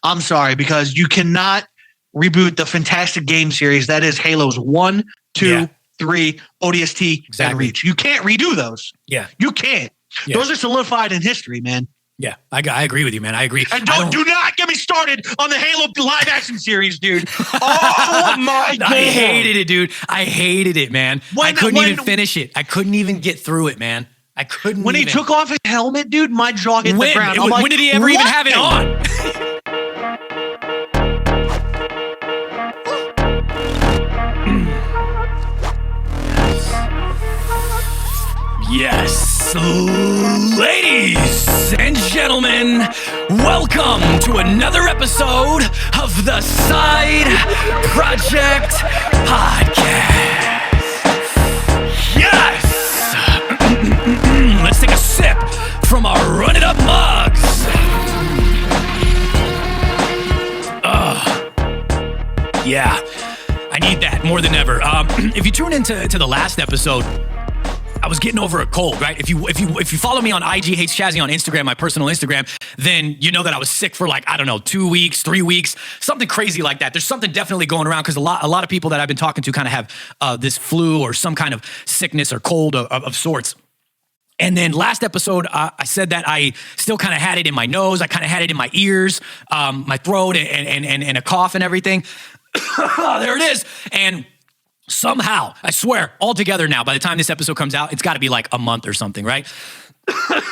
I'm sorry, because you cannot reboot the fantastic game series that is Halo's 1, 2, 3, ODST, and Reach. You can't redo those. Yeah. You can't. Yeah. Those are solidified in history, man. Yeah, I agree with you, man. I agree. And do not get me started on the Halo live action series, dude. Oh my God. I hated it, dude. I hated it, man. I couldn't even finish it. I couldn't even get through it, man. I couldn't. When he took off his helmet, dude, my jaw hit the ground. When did he ever even have it on? Yes, ladies and gentlemen, welcome to another episode of the Side Projekt Podcast. Yes! Let's take a sip from our Run It Up mugs. Yeah, I need that more than ever. If you tune into the last episode, I was getting over a cold, right? If you follow me on IG Hates Chazzy on Instagram, my personal Instagram, then you know that I was sick for 2 weeks, 3 weeks, something crazy like that. There's something definitely going around because a lot of people that I've been talking to kind of have this flu or some kind of sickness or cold of sorts. And then last episode, I said that I still kind of had it in my nose. I kind of had it in my ears, my throat, and a cough and everything. There it is. And somehow, I swear, all together now, by the time this episode comes out, it's got to be like a month or something, right?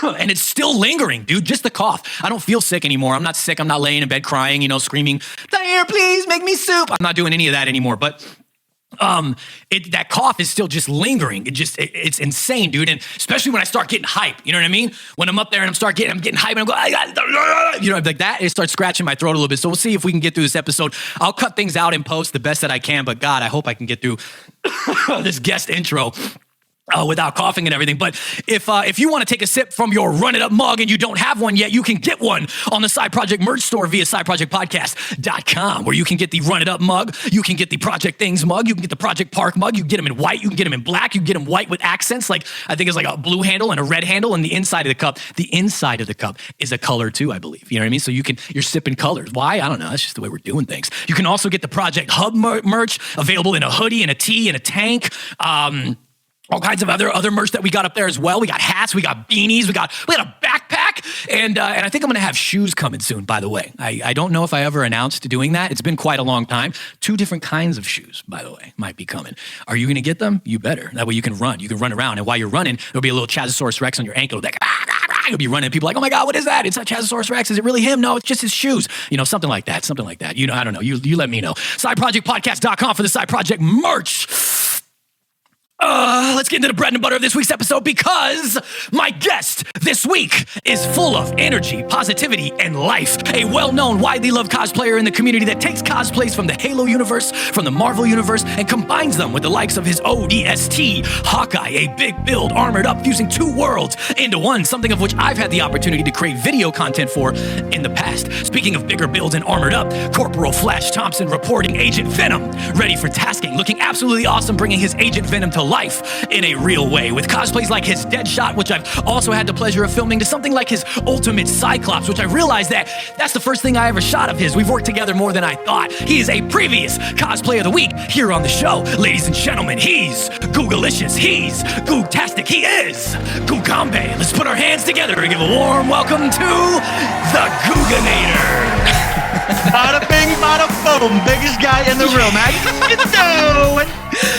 And it's still lingering, dude, just the cough. I don't feel sick anymore. I'm not sick. I'm not laying in bed crying, screaming, "Diane, please make me soup." I'm not doing any of that anymore, but that cough is still just lingering. It's insane, dude. And especially when I start getting hype, you know what I mean? When I'm up there and I'm getting hype and I'm going, like that, it starts scratching my throat a little bit. So we'll see if we can get through this episode. I'll cut things out and post the best that I can, but God, I hope I can get through this guest intro without coughing and everything. But if you want to take a sip from your Run It Up mug and you don't have one yet, you can get one on the Side Projekt merch store via sideprojectpodcast.com, where you can get the Run It Up mug, you can get the Project Things mug, you can get the Project Park mug, you can get them in white, you can get them in black, you can get them white with accents, like I think it's like a blue handle and a red handle, and the inside of the cup is a color too, I believe. You know what I mean? So you're sipping colors. Why? I don't know. That's just the way we're doing things. You can also get the Projekt Hub merch available in a hoodie and a tee and a tank. All kinds of other merch that we got up there as well. We got hats, we got beanies, we got a backpack, and I think I'm gonna have shoes coming soon, by the way. I don't know if I ever announced doing that. It's been quite a long time. 2 different kinds of shoes, by the way, might be coming. Are you gonna get them? You better. That way you can run. You can run around, and while you're running, there'll be a little Chazosaurus Rex on your ankle. Like, you'll be running. People are like, "Oh my God, what is that? It's a Chazosaurus Rex. Is it really him?" No, it's just his shoes. Something like that. I don't know. You let me know. SideProjectPodcast.com for the Side Projekt merch. Let's get into the bread and butter of this week's episode, because my guest this week is full of energy, positivity, and life. A well-known, widely loved cosplayer in the community that takes cosplays from the Halo universe, from the Marvel universe, and combines them with the likes of his ODST Hawkeye, a big build armored up, fusing 2 worlds into one, something of which I've had the opportunity to create video content for in the past. Speaking of bigger builds and armored up, Corporal Flash Thompson reporting Agent Venom, ready for tasking, looking absolutely awesome, bringing his Agent Venom to life in a real way, with cosplays like his Deadshot, which I've also had the pleasure of filming, to something like his Ultimate Cyclops, which I realized that's the first thing I ever shot of his. We've worked together more than I thought. He is a previous Cosplay of the Week here on the show. Ladies and gentlemen, he's Googalicious, he's Googtastic, he is googambe. Let's put our hands together and give a warm welcome to the Googanator. Bada bing, bada boom. Biggest guy in the room. How you doing?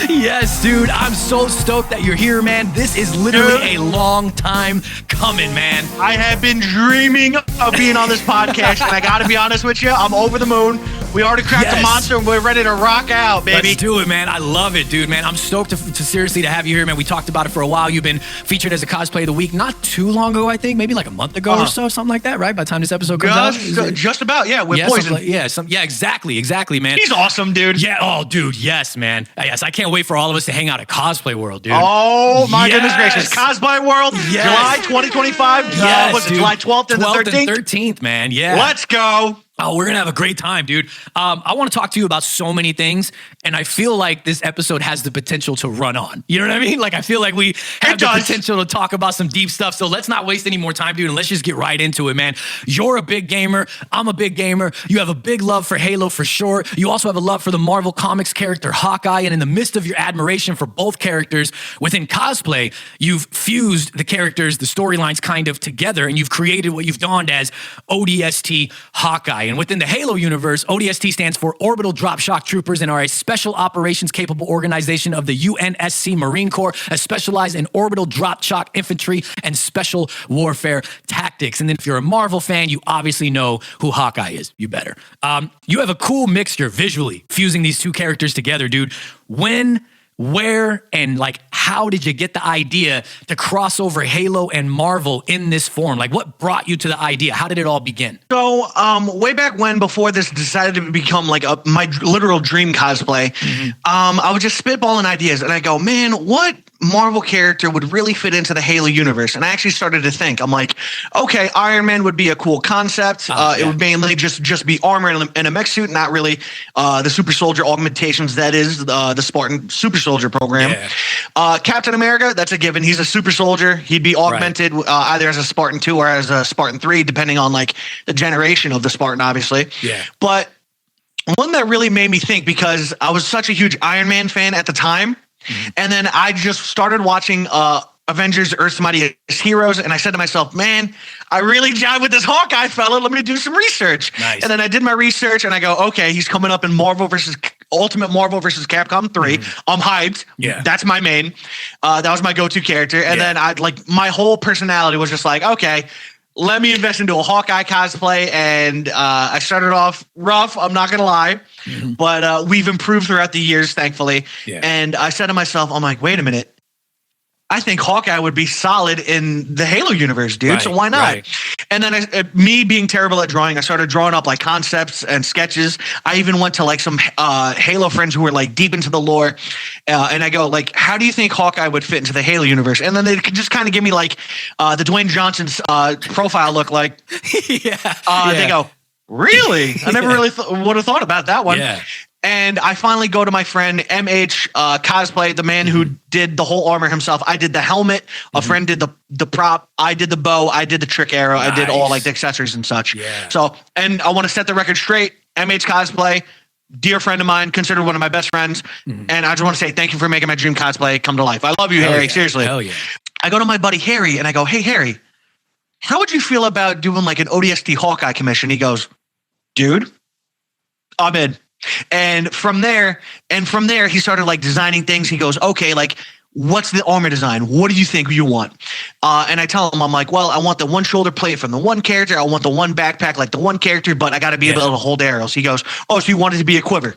Yes, dude. I'm so stoked that you're here, man. This is literally a long time coming, man. I have been dreaming of being on this podcast, and I got to be honest with you, I'm over the moon. We already cracked the monster, and we're ready to rock out, baby. Let's do it, man. I love it, dude, man. I'm stoked to seriously to have you here, man. We talked about it for a while. You've been featured as a Cosplay of the Week not too long ago, I think. Maybe like a month ago or so, something like that, right? By the time this episode comes out. Just about, yeah. With Poison. Exactly, man. He's awesome, dude. Yeah, oh, dude, yes, man. Yes, I can't wait for all of us to hang out at Cosplay World, dude. Oh, my goodness gracious. Cosplay World, July 2025. Yes, was it July 12th and the 13th? 12th and 13th, man, yeah. Let's go. Oh, we're going to have a great time, dude. I want to talk to you about so many things, and I feel like this episode has the potential to run on. You know what I mean? Like, I feel like we have the potential to talk about some deep stuff. So let's not waste any more time, dude, and let's just get right into it, man. You're a big gamer. I'm a big gamer. You have a big love for Halo for sure. You also have a love for the Marvel Comics character Hawkeye, and in the midst of your admiration for both characters within cosplay, you've fused the characters, the storylines kind of together, and you've created what you've donned as ODST Hawkeye. And within the Halo universe, ODST stands for Orbital Drop Shock Troopers and are a special operations capable organization of the UNSC Marine Corps, as specialized in orbital drop shock infantry and special warfare tactics. And then if you're a Marvel fan, you obviously know who Hawkeye is. You better. You have a cool mixture visually fusing these two characters together, dude. When, where, and like how did you get the idea to cross over Halo and Marvel in this form? Like, what brought you to the idea? How did it all begin? So, way back when, before this decided to become like my literal dream cosplay, I was just spitballing ideas, and I go, man, what Marvel character would really fit into the Halo universe? And I actually started to think, I'm like, okay, Iron Man would be a cool concept. It would mainly just be armor and a mech suit, not really the super soldier augmentations that is the Spartan super soldier program. Captain America, that's a given. He's a super soldier. He'd be augmented either as a Spartan 2 or as a Spartan 3, depending on like the generation of the Spartan, obviously. But one that really made me think, because I was such a huge Iron Man fan at the time, and then I just started watching Avengers Earth's Mightiest Heroes, and I said to myself, man, I really jive with this Hawkeye fella. Let me do some research. And then I did my research, and I go, okay, he's coming up in Ultimate Marvel versus Capcom 3. I'm hyped. That's my main. That was my go-to character. And then my whole personality was just like, okay, let me invest into a Hawkeye cosplay. And I started off rough, I'm not going to lie. But we've improved throughout the years, thankfully. And I said to myself, I'm like, wait a minute. I think Hawkeye would be solid in the Halo universe, dude. So why not? And then me being terrible at drawing, I started drawing up like concepts and sketches. I even went to like some Halo friends who were like deep into the lore. And I go like, how do you think Hawkeye would fit into the Halo universe? And then they could just kind of give me like the Dwayne Johnson's profile look like. They go, really? I never really would have thought about that one. And I finally go to my friend MH Cosplay, the man who did the whole armor himself. I did the helmet. A friend did the prop. I did the bow. I did the trick arrow. I did all like the accessories and such. So, and I want to set the record straight. MH Cosplay, dear friend of mine, considered one of my best friends. And I just want to say thank you for making my dream cosplay come to life. I love you, Harry. Seriously. I go to my buddy Harry and I go, hey, Harry, how would you feel about doing like an ODST Hawkeye commission? He goes, dude, I'm in. And from there, he started like designing things. He goes, okay, like, what's the armor design? What do you think you want? And I tell him, I'm like, well, I want the one shoulder plate from the one character. I want the one backpack like the one character, but I got to be able to hold arrows. He goes, oh, so you want it to be a quiver?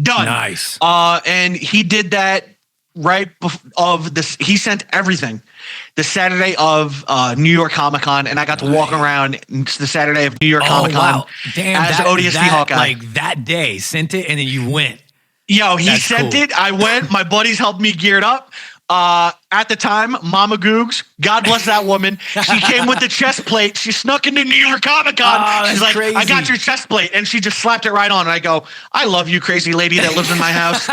Done. Nice. And he did that right of this. He sent everything the Saturday of New York Comic Con, and I got to walk around the Saturday of New York Comic Con as ODST Hawkeye. Like that day, sent it, and then you went. Yo, he sent it. I went. My buddies helped me gear it up. At the time, Mama Googz, God bless that woman. She came with the chest plate. She snuck into New York Comic Con. She's like, crazy. I got your chest plate, and she just slapped it right on. And I go, I love you, crazy lady that lives in my house.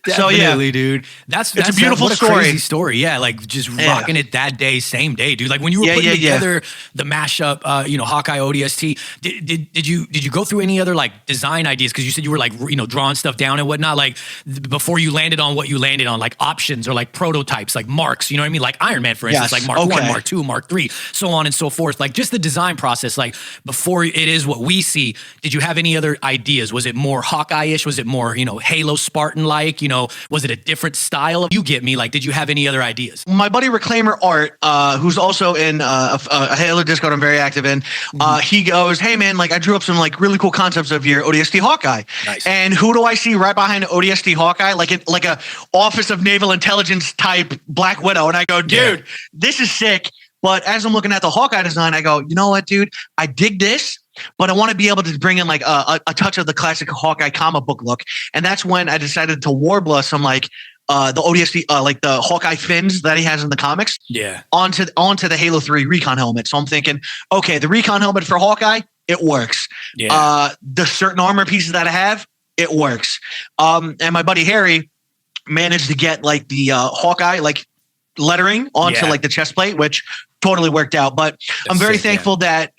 Definitely, dude. That's a beautiful what a story. Crazy story. Yeah, like just rocking it that day, same day, dude. Like when you were putting together the mashup, Hawkeye ODST. Did you go through any other like design ideas? Because you said you were like drawing stuff down and whatnot. Like before you landed on what you landed on, like options or like prototypes, like marks. You know what I mean? Like Iron Man, for instance, like Mark 1, Mark 2, Mark 3, so on and so forth. Like just the design process. Like before it is what we see. Did you have any other ideas? Was it more Hawkeye-ish? Was it more Halo Spartan-like? Was it a different style? You get me. Like, did you have any other ideas? My buddy Reclaimer Art, who's also in a Halo Discord I'm very active in, he goes, hey man, like I drew up some like really cool concepts of your ODST Hawkeye. Nice. And who do I see right behind ODST Hawkeye? Like a Office of Naval Intelligence type Black Widow. And I go, dude, this is sick. But as I'm looking at the Hawkeye design, I go, you know what, dude? I dig this. But I want to be able to bring in like a touch of the classic Hawkeye comic book look. And that's when I decided to warble some like the ODST, like the Hawkeye fins that he has in the comics onto the Halo 3 recon helmet. So I'm thinking, okay, the recon helmet for Hawkeye, it works. Yeah. The certain armor pieces that I have, it works. And my buddy Harry managed to get like the Hawkeye like lettering onto like the chest plate, which totally worked out. But I'm very thankful that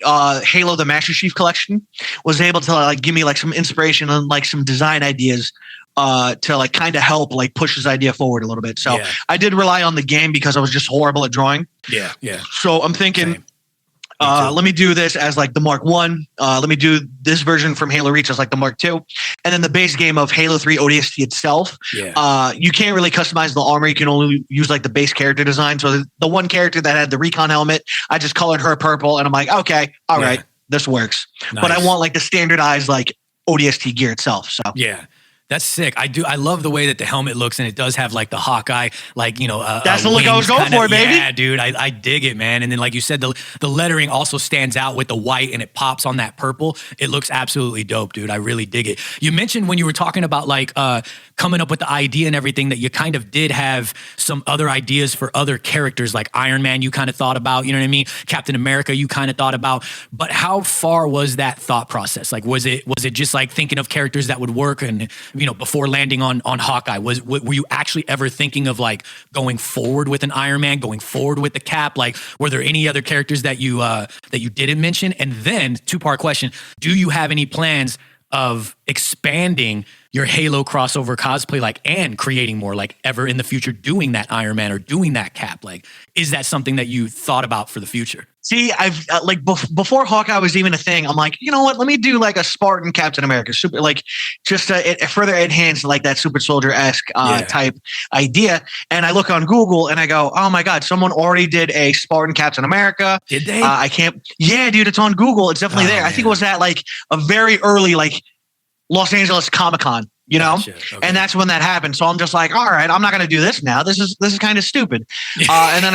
Halo the Master Chief Collection was able to like give me like some inspiration and like some design ideas to like kind of help like push this idea forward a little bit. So I did rely on the game because I was just horrible at drawing. Yeah. So I'm thinking let me do this as like the Mark 1. Let me do this version from Halo Reach as like the Mark 2. And then the base game of Halo 3 ODST itself. You can't really customize the armor. You can only use like the base character design. So the one character that had the recon helmet, I just colored her purple and I'm like, okay, all right, this works. Nice. But I want like the standardized like ODST gear itself. So yeah. That's sick. I love the way that the helmet looks, and it does have like the Hawkeye, like, you know, that's the look I was going for, baby. Yeah, dude, I dig it, man. And then, like you said, the lettering also stands out with the white, and it pops on that purple. It looks absolutely dope, dude. I really dig it. You mentioned when you were talking about like coming up with the idea and everything that you kind of did have some other ideas for other characters, like Iron Man. You kind of thought about, you know what I mean? Captain America. You kind of thought about. But how far was that thought process? Like, was it just like thinking of characters that would work and, you know, before landing on Hawkeye, were you actually ever thinking of like going forward with an Iron Man, going forward with the Cap? Like, were there any other characters that you didn't mention? And then, two-part question: do you have any plans of expanding your Halo crossover cosplay, like, and creating more, like, ever in the future, doing that Iron Man or doing that Cap? Like, is that something that you thought about for the future? See, I've like before Hawkeye was even a thing, I'm like, you know what? Let me do like a Spartan Captain America, super, like just further enhance like that super soldier-esque type idea. And I look on Google and I go, oh my God, someone already did a Spartan Captain America. Did they? I can't. Yeah, dude, it's on Google. It's definitely there. Man. I think it was at like a very early like Los Angeles Comic-Con. You know, okay. And that's when that happened. So I'm just like, all right, I'm not going to do this now. This is kind of stupid. And then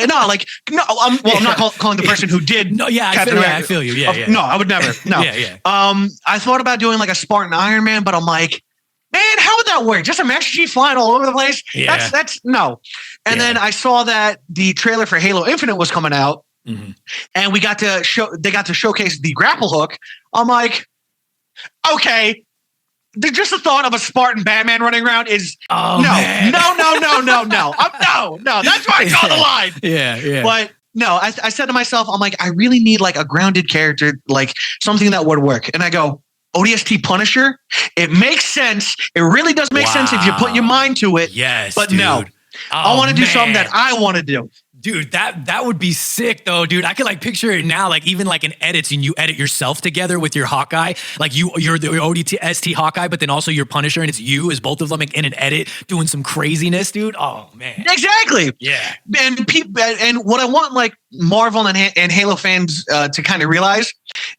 I'm not calling the person who did. No, yeah, I feel you. Yeah. No, I would never. No. Yeah. I thought about doing like a Spartan Iron Man, but I'm like, man, how would that work? Just a Master Chief flying all over the place? Yeah. That's no. And then I saw that the trailer for Halo Infinite was coming out, and they got to showcase the grapple hook. I'm like, okay. Just the thought of a Spartan Batman running around is no. That's why I draw the line. Yeah. But no, I said to myself, I'm like, I really need like a grounded character, like something that would work. And I go, ODST Punisher. It makes sense. It really does make sense if you put your mind to it. Yes, but dude. No, I want to do something that I want to do. Dude, that would be sick though, dude. I could like picture it now, like even like in edits, and you edit yourself together with your Hawkeye. Like you're the ODST Hawkeye, but then also your Punisher, and it's you as both of them in an edit doing some craziness, dude. Oh man, exactly. Yeah, and what I want like Marvel and Halo fans to kind of realize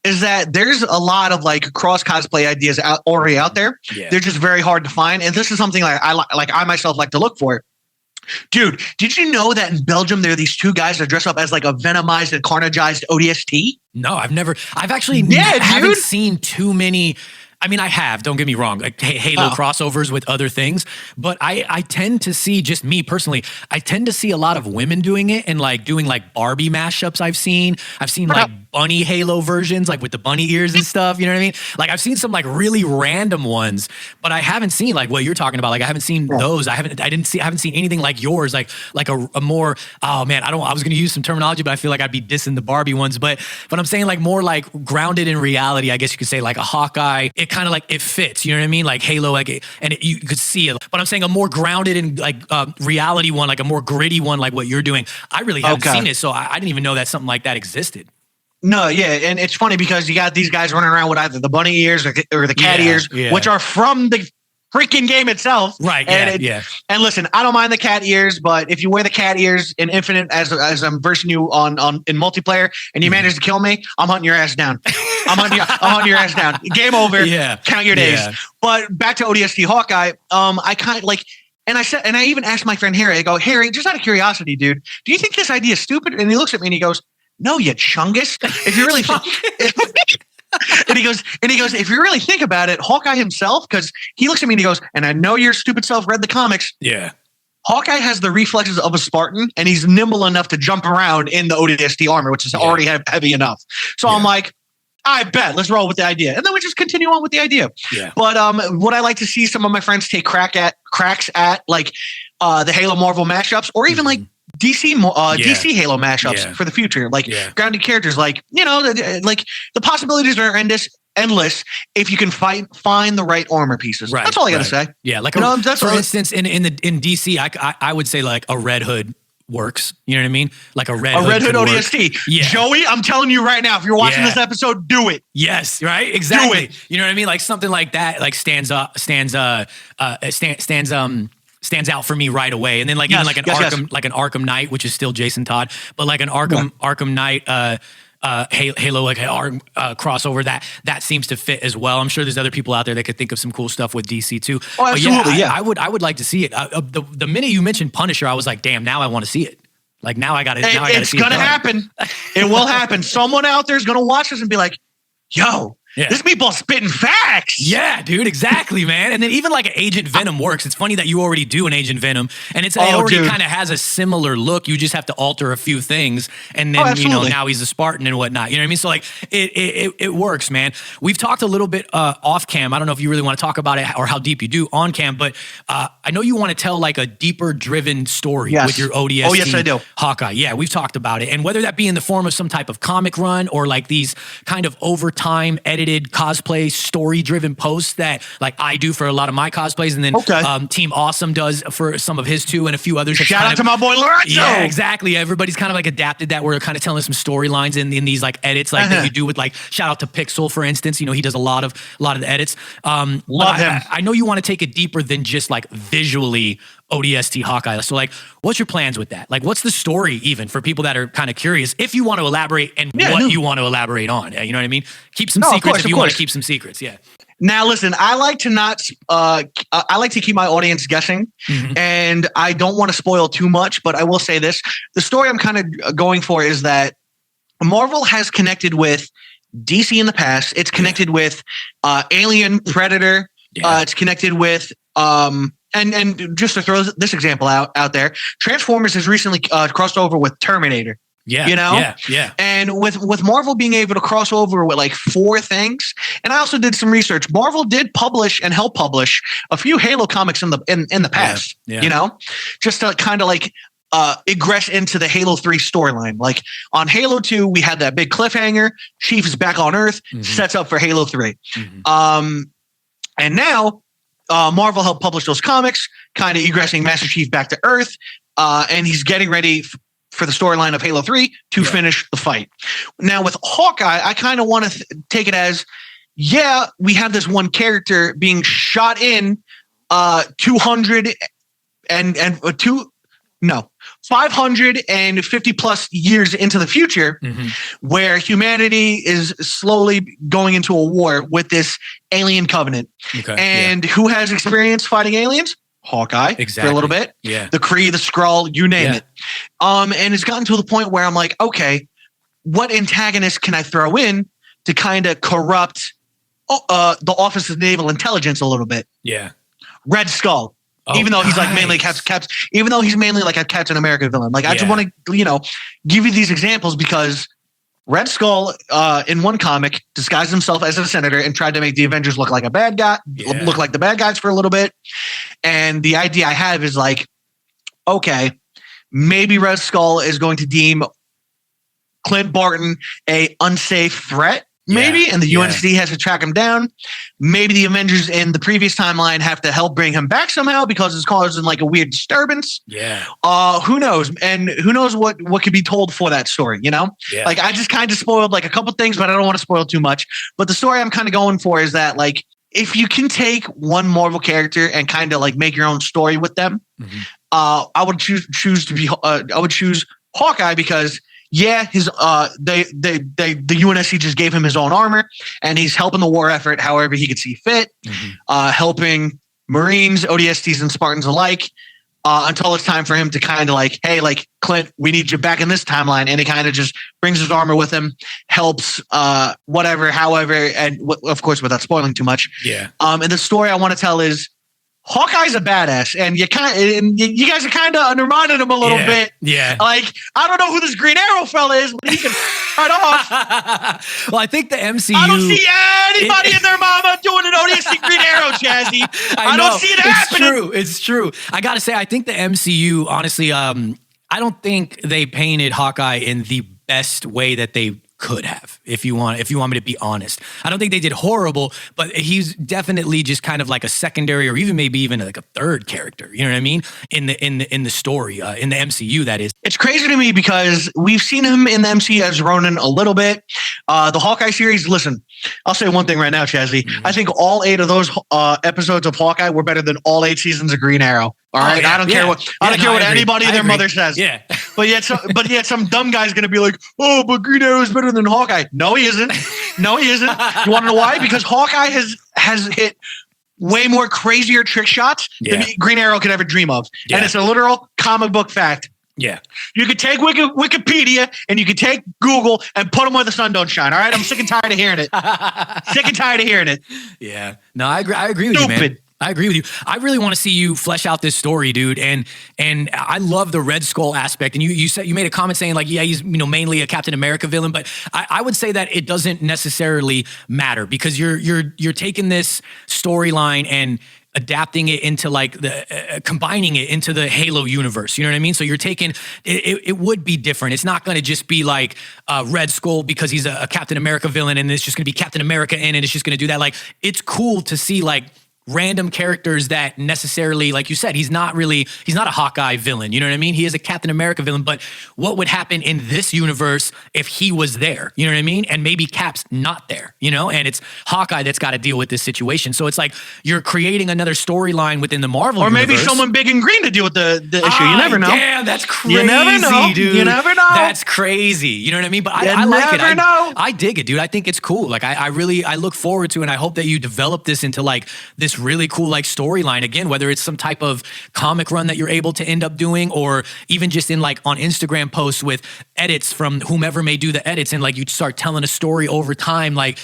is that there's a lot of like cross cosplay ideas already out there. Yeah. They're just very hard to find, and this is something like I myself like to look for. Dude, did you know that in Belgium there are these two guys that dress up as like a venomized and carnageized ODST? No, I've actually haven't seen too many. I mean, I have, don't get me wrong, like Halo crossovers with other things, but I tend to see, just me personally, I tend to see a lot of women doing it and like doing like Barbie mashups. I've seen like bunny Halo versions, like with the bunny ears and stuff, you know what I mean? Like I've seen some like really random ones, but I haven't seen like what you're talking about. Like I haven't seen those. I haven't seen anything like yours, like a more, oh man, I was going to use some terminology, but I feel like I'd be dissing the Barbie ones, but I'm saying like more like grounded in reality, I guess you could say, like a Hawkeye. It kind of like, it fits, you know what I mean? Like Halo, like you could see it, but I'm saying a more grounded in like reality one, like a more gritty one, like what you're doing. I really haven't seen it, so I didn't even know that something like that existed. No, yeah, and it's funny because you got these guys running around with either the bunny ears or the cat ears, which are from the freaking game itself. Right, And listen, I don't mind the cat ears, but if you wear the cat ears in Infinite as I'm versing you on in multiplayer and you manage to kill me, I'm hunting your ass down. I'm hunting your ass down. Game over. Yeah. Count your days. Yeah. But back to ODST Hawkeye, I kind of like, and I even asked my friend Harry, I go, Harry, just out of curiosity, dude, do you think this idea is stupid? And he looks at me and he goes, no, you chungus. If you really and he goes, if you really think about it, Hawkeye himself, because he looks at me and he goes, and I know your stupid self read the comics. Yeah. Hawkeye has the reflexes of a Spartan, and he's nimble enough to jump around in the ODST armor, which is already heavy enough. So I'm like, I bet. Let's roll with the idea. And then we just continue on with the idea. Yeah. But would I like to see some of my friends take cracks at like the Halo Marvel mashups, or even like DC Halo mashups for the future, like grounded characters, like, you know, like the possibilities are endless if you can find the right armor pieces. Right, that's all I gotta say. Yeah, like for instance, in DC, I would say like a Red Hood works. You know what I mean? Like a Red Hood ODST. Yeah. Joey, I'm telling you right now, if you're watching this episode, do it. Yes, right? Exactly. You know what I mean? Like something like that, like stands out for me right away. And then like even like an Arkham Knight, which is still Jason Todd, but like an Arkham Knight Halo like crossover that seems to fit as well. I'm sure there's other people out there that could think of some cool stuff with DC too. Oh, absolutely, I would like to see it. The minute you mentioned Punisher, I was like, damn, now I want to see it. Like now I got to. It's gonna happen. It will happen. Someone out there is gonna watch this and be like, yo. Yeah. This meatball's spitting facts. Yeah, dude, exactly, man. And then even like an Agent Venom works. It's funny that you already do an Agent Venom, and it already kind of has a similar look. You just have to alter a few things, and then you know now he's a Spartan and whatnot. You know what I mean? So like it works, man. We've talked a little bit off cam. I don't know if you really want to talk about it or how deep you do on cam, but I know you want to tell like a deeper driven story with your ODST. Oh yes, I do. Hawkeye. Yeah, we've talked about it, and whether that be in the form of some type of comic run or like these kind of overtime edited cosplay story-driven posts that like I do for a lot of my cosplays, and then Team Awesome does for some of his too, and a few others. Shout out to my boy Lorenzo. Yeah, exactly. Everybody's kind of like adapted that. We're kind of telling some storylines in these like edits, like that you do with like shout out to Pixel, for instance. You know, he does a lot of the edits. Love him. I know you want to take it deeper than just like visually ODST Hawkeye. So like, what's your plans with that? Like, what's the story even for people that are kind of curious if you want to elaborate and you want to elaborate on? You know what I mean? Keep some secrets if you want to keep some secrets. Yeah. Now, listen, I like to keep my audience guessing, and I don't want to spoil too much, but I will say this. The story I'm kind of going for is that Marvel has connected with DC in the past. It's connected with Alien, Predator. It's connected with and just to throw this example out there, Transformers has recently crossed over with Terminator. Yeah, you know, and with Marvel being able to cross over with like 4 things, and I also did some research. Marvel did publish and help publish a few Halo comics in the past. You know, just to kind of like egress into the Halo 3 storyline. Like on Halo 2, we had that big cliffhanger. Chief is back on Earth, sets up for Halo 3. And now Marvel helped publish those comics, kind of egressing Master Chief back to Earth, and he's getting ready for the storyline of Halo 3 to finish the fight. Now with Hawkeye, I kind of want to take it as, we have this one character being shot in 550 plus years into the future, where humanity is slowly going into a war with this alien covenant. And who has experience fighting aliens? Hawkeye, for a little bit. The Kree, the Skrull, you name it. And it's gotten to the point where I'm like, okay, what antagonist can I throw in to kind of corrupt the Office of Naval Intelligence a little bit? Red Skull. Even though he's like mainly even though he's mainly like a Captain America villain. Like I just want to, give you these examples because Red Skull in one comic disguised himself as a senator and tried to make the Avengers look like a bad guy, look like the bad guys for a little bit. And the idea I have is like, okay, maybe Red Skull is going to deem Clint Barton a unsafe threat. Maybe, and the UNSC has to track him down. Maybe the Avengers in the previous timeline have to help bring him back somehow because it's causing like a weird disturbance. Who knows? And who knows what could be told for that story, you know? Like I just kind of spoiled like a couple things, but I don't want to spoil too much. But the story I'm kind of going for is that like, if you can take one Marvel character and kind of like make your own story with them, I would choose Hawkeye because his the UNSC just gave him his own armor and he's helping the war effort however he could see fit, helping Marines, ODSTs, and Spartans alike until it's time for him to kind of like, hey, like Clint, we need you back in this timeline, and he kind of just brings his armor with him, helps whatever, however, and of course without spoiling too much. And the story I want to tell is Hawkeye's a badass, and you guys are kind of undermining him a little bit. Yeah. Like, I don't know who this Green Arrow fella is, but he can cut off. Well, I think the MCU. I don't see anybody and their mama doing an ODST Green Arrow, Chazzy. I don't see it happening. It's true. I gotta say, I think the MCU, honestly, I don't think they painted Hawkeye in the best way that they could have, if you want me to be honest. I don't think they did horrible, but he's definitely just kind of like a secondary, or maybe even like a third character. You know what I mean? In the story, in the MCU, that is. It's crazy to me because we've seen him in the MCU as Ronin a little bit. The Hawkeye series. Listen, I'll say one thing right now, Chazzy. Mm-hmm. I think all 8 of those episodes of Hawkeye were better than all 8 seasons of Green Arrow. All right, I don't care what anybody and their mother says. Yeah, but yet some dumb guy's gonna be like, oh, but Green Arrow is better than Hawkeye. No, he isn't. No, he isn't. You want to know why? Because Hawkeye has hit way more crazier trick shots than Green Arrow could ever dream of, and it's a literal comic book fact. Yeah, you could take Wikipedia and you could take Google and put them where the sun don't shine. All right, I'm sick and tired of hearing it. Sick and tired of hearing it. Yeah, no, I agree with you, man. I agree with you. I really want to see you flesh out this story, dude. And I love the Red Skull aspect. And you said, you made a comment saying like, yeah, he's mainly a Captain America villain, but I would say that it doesn't necessarily matter, because you're taking this storyline and adapting it into like the combining it into the Halo universe. You know what I mean? So you're taking it would be different. It's not going to just be like Red Skull because he's a Captain America villain and it's just going to be Captain America in it. It's just going to do that. Like, it's cool to see like random characters that necessarily, like you said, he's not a Hawkeye villain. You know what I mean? He is a Captain America villain, but what would happen in this universe if he was there? You know what I mean? And maybe Cap's not there, and it's Hawkeye that's got to deal with this situation. So it's like you're creating another storyline within the Marvel universe. Or maybe someone big and green to deal with the issue. You never know. Yeah, that's crazy, you never know, dude. You never know. That's crazy. You know what I mean? But I like it. I dig it, dude. I think it's cool. Like I look forward to it, and I hope that you develop this into like this really cool like storyline again, whether it's some type of comic run that you're able to end up doing, or even just in like on Instagram posts with edits from whomever may do the edits, and like you start telling a story over time. Like,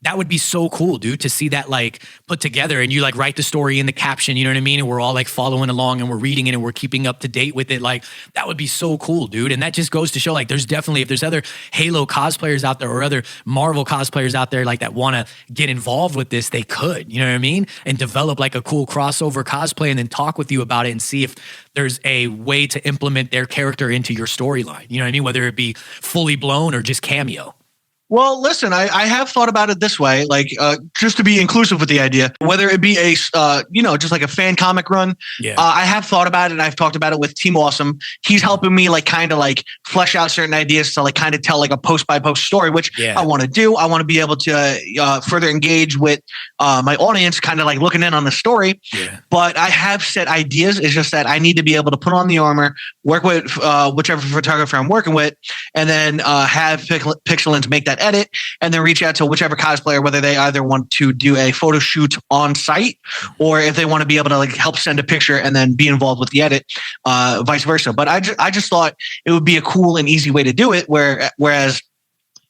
that would be so cool, dude, to see that like put together, and you like write the story in the caption, you know what I mean? And we're all like following along and we're reading it and we're keeping up to date with it. Like, that would be so cool, dude. And that just goes to show like there's definitely, if there's other Halo cosplayers out there or other Marvel cosplayers out there like that want to get involved with this, they could, you know what I mean? And develop like a cool crossover cosplay and then talk with you about it and see if there's a way to implement their character into your storyline. You know what I mean? Whether it be fully blown or just cameo. Well, listen, I have thought about it this way, like just to be inclusive with the idea, whether it be a, just like a fan comic run. Yeah. I have thought about it, and I've talked about it with Team Awesome. He's helping me like kind of like flesh out certain ideas to like kind of tell like a post by post story, which I want to do. I want to be able to further engage with my audience, kind of like looking in on the story. Yeah. But I have set ideas. It's just that I need to be able to put on the armor, work with whichever photographer I'm working with, and then have Pixelance make that edit, and then reach out to whichever cosplayer, whether they either want to do a photo shoot on site or if they want to be able to like help send a picture and then be involved with the edit, vice versa. But I just thought it would be a cool and easy way to do it, whereas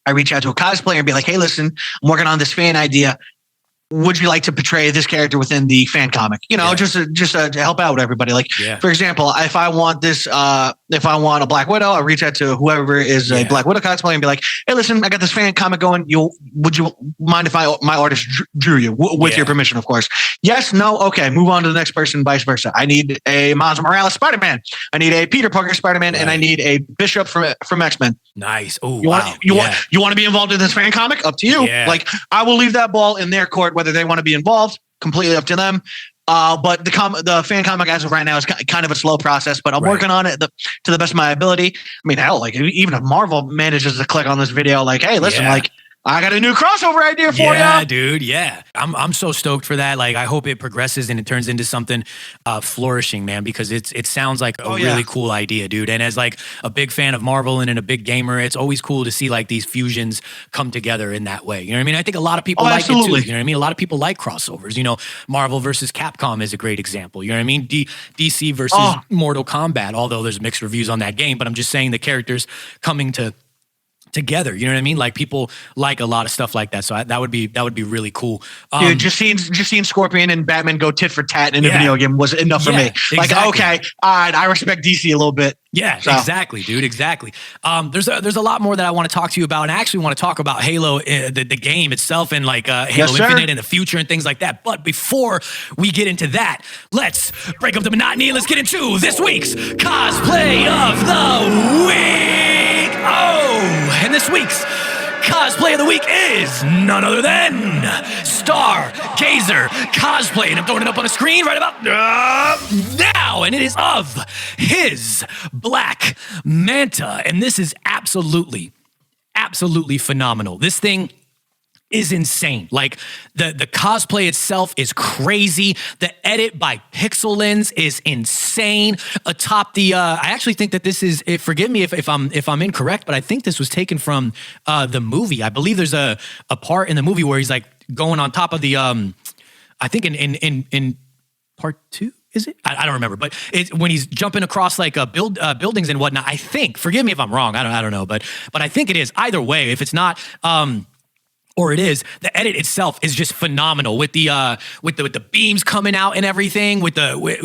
I reach out to a cosplayer and be like, hey, listen, I'm working on this fan idea. Would you like to portray this character within the fan comic? Just to help out everybody. Like, for example, if I want a Black Widow, I reach out to whoever is a Black Widow cosplay and be like, hey, listen, I got this fan comic going. Would you mind if my artist drew you with your permission, of course? Yes, no, okay. Move on to the next person, vice versa. I need a Miles Morales Spider-Man. I need a Peter Parker Spider-Man, and I need a Bishop from X-Men. Nice. Oh, you want to be involved in this fan comic? Up to you. Yeah. Like, I will leave that ball in their court. Whether they want to be involved, completely up to them. But the fan comic as of right now is kind of a slow process, but I'm working on it to the best of my ability. I mean, hell, like even if Marvel manages to click on this video, like, hey, listen, like, I got a new crossover idea for you. Yeah, dude. Yeah. I'm so stoked for that. Like, I hope it progresses and it turns into something flourishing, man, because it sounds like a really cool idea, dude. And as like a big fan of Marvel and a big gamer, it's always cool to see like these fusions come together in that way. You know what I mean? I think a lot of people like it too. You know what I mean? A lot of people like crossovers. Marvel versus Capcom is a great example. You know what I mean? DC versus Mortal Kombat, although there's mixed reviews on that game, but I'm just saying the characters coming together. You know what I mean? Like people like a lot of stuff like that. So that would be really cool. Dude, just seeing Scorpion and Batman go tit for tat in a video game was enough for me. Like, exactly. Okay, all right, I respect DC a little bit. Yeah, exactly, dude. Exactly. There's a lot more that I want to talk to you about, and I actually want to talk about Halo, the game itself, and like Halo Infinite and the future and things like that. But before we get into that, let's break up the monotony and let's get into this week's Cosplay of the Week. Oh, and this week's Cosplay of the Week is none other than Stargazer Cosplay. And I'm throwing it up on the screen right about now. And it is of his Black Manta. And this is absolutely phenomenal. This thing is insane. Like the cosplay itself is crazy. The edit by Pixel Lens is insane. Atop the I actually think that this is, forgive me if I'm incorrect, but I think this was taken from the movie. I believe there's a part in the movie where he's like going on top of the I think in part 2. Is it? I don't remember, but it's when he's jumping across like buildings and whatnot. I think. Forgive me if I'm wrong. I don't know, but I think it is. Either way, if it's not, or it is, the edit itself is just phenomenal with the beams coming out and everything. With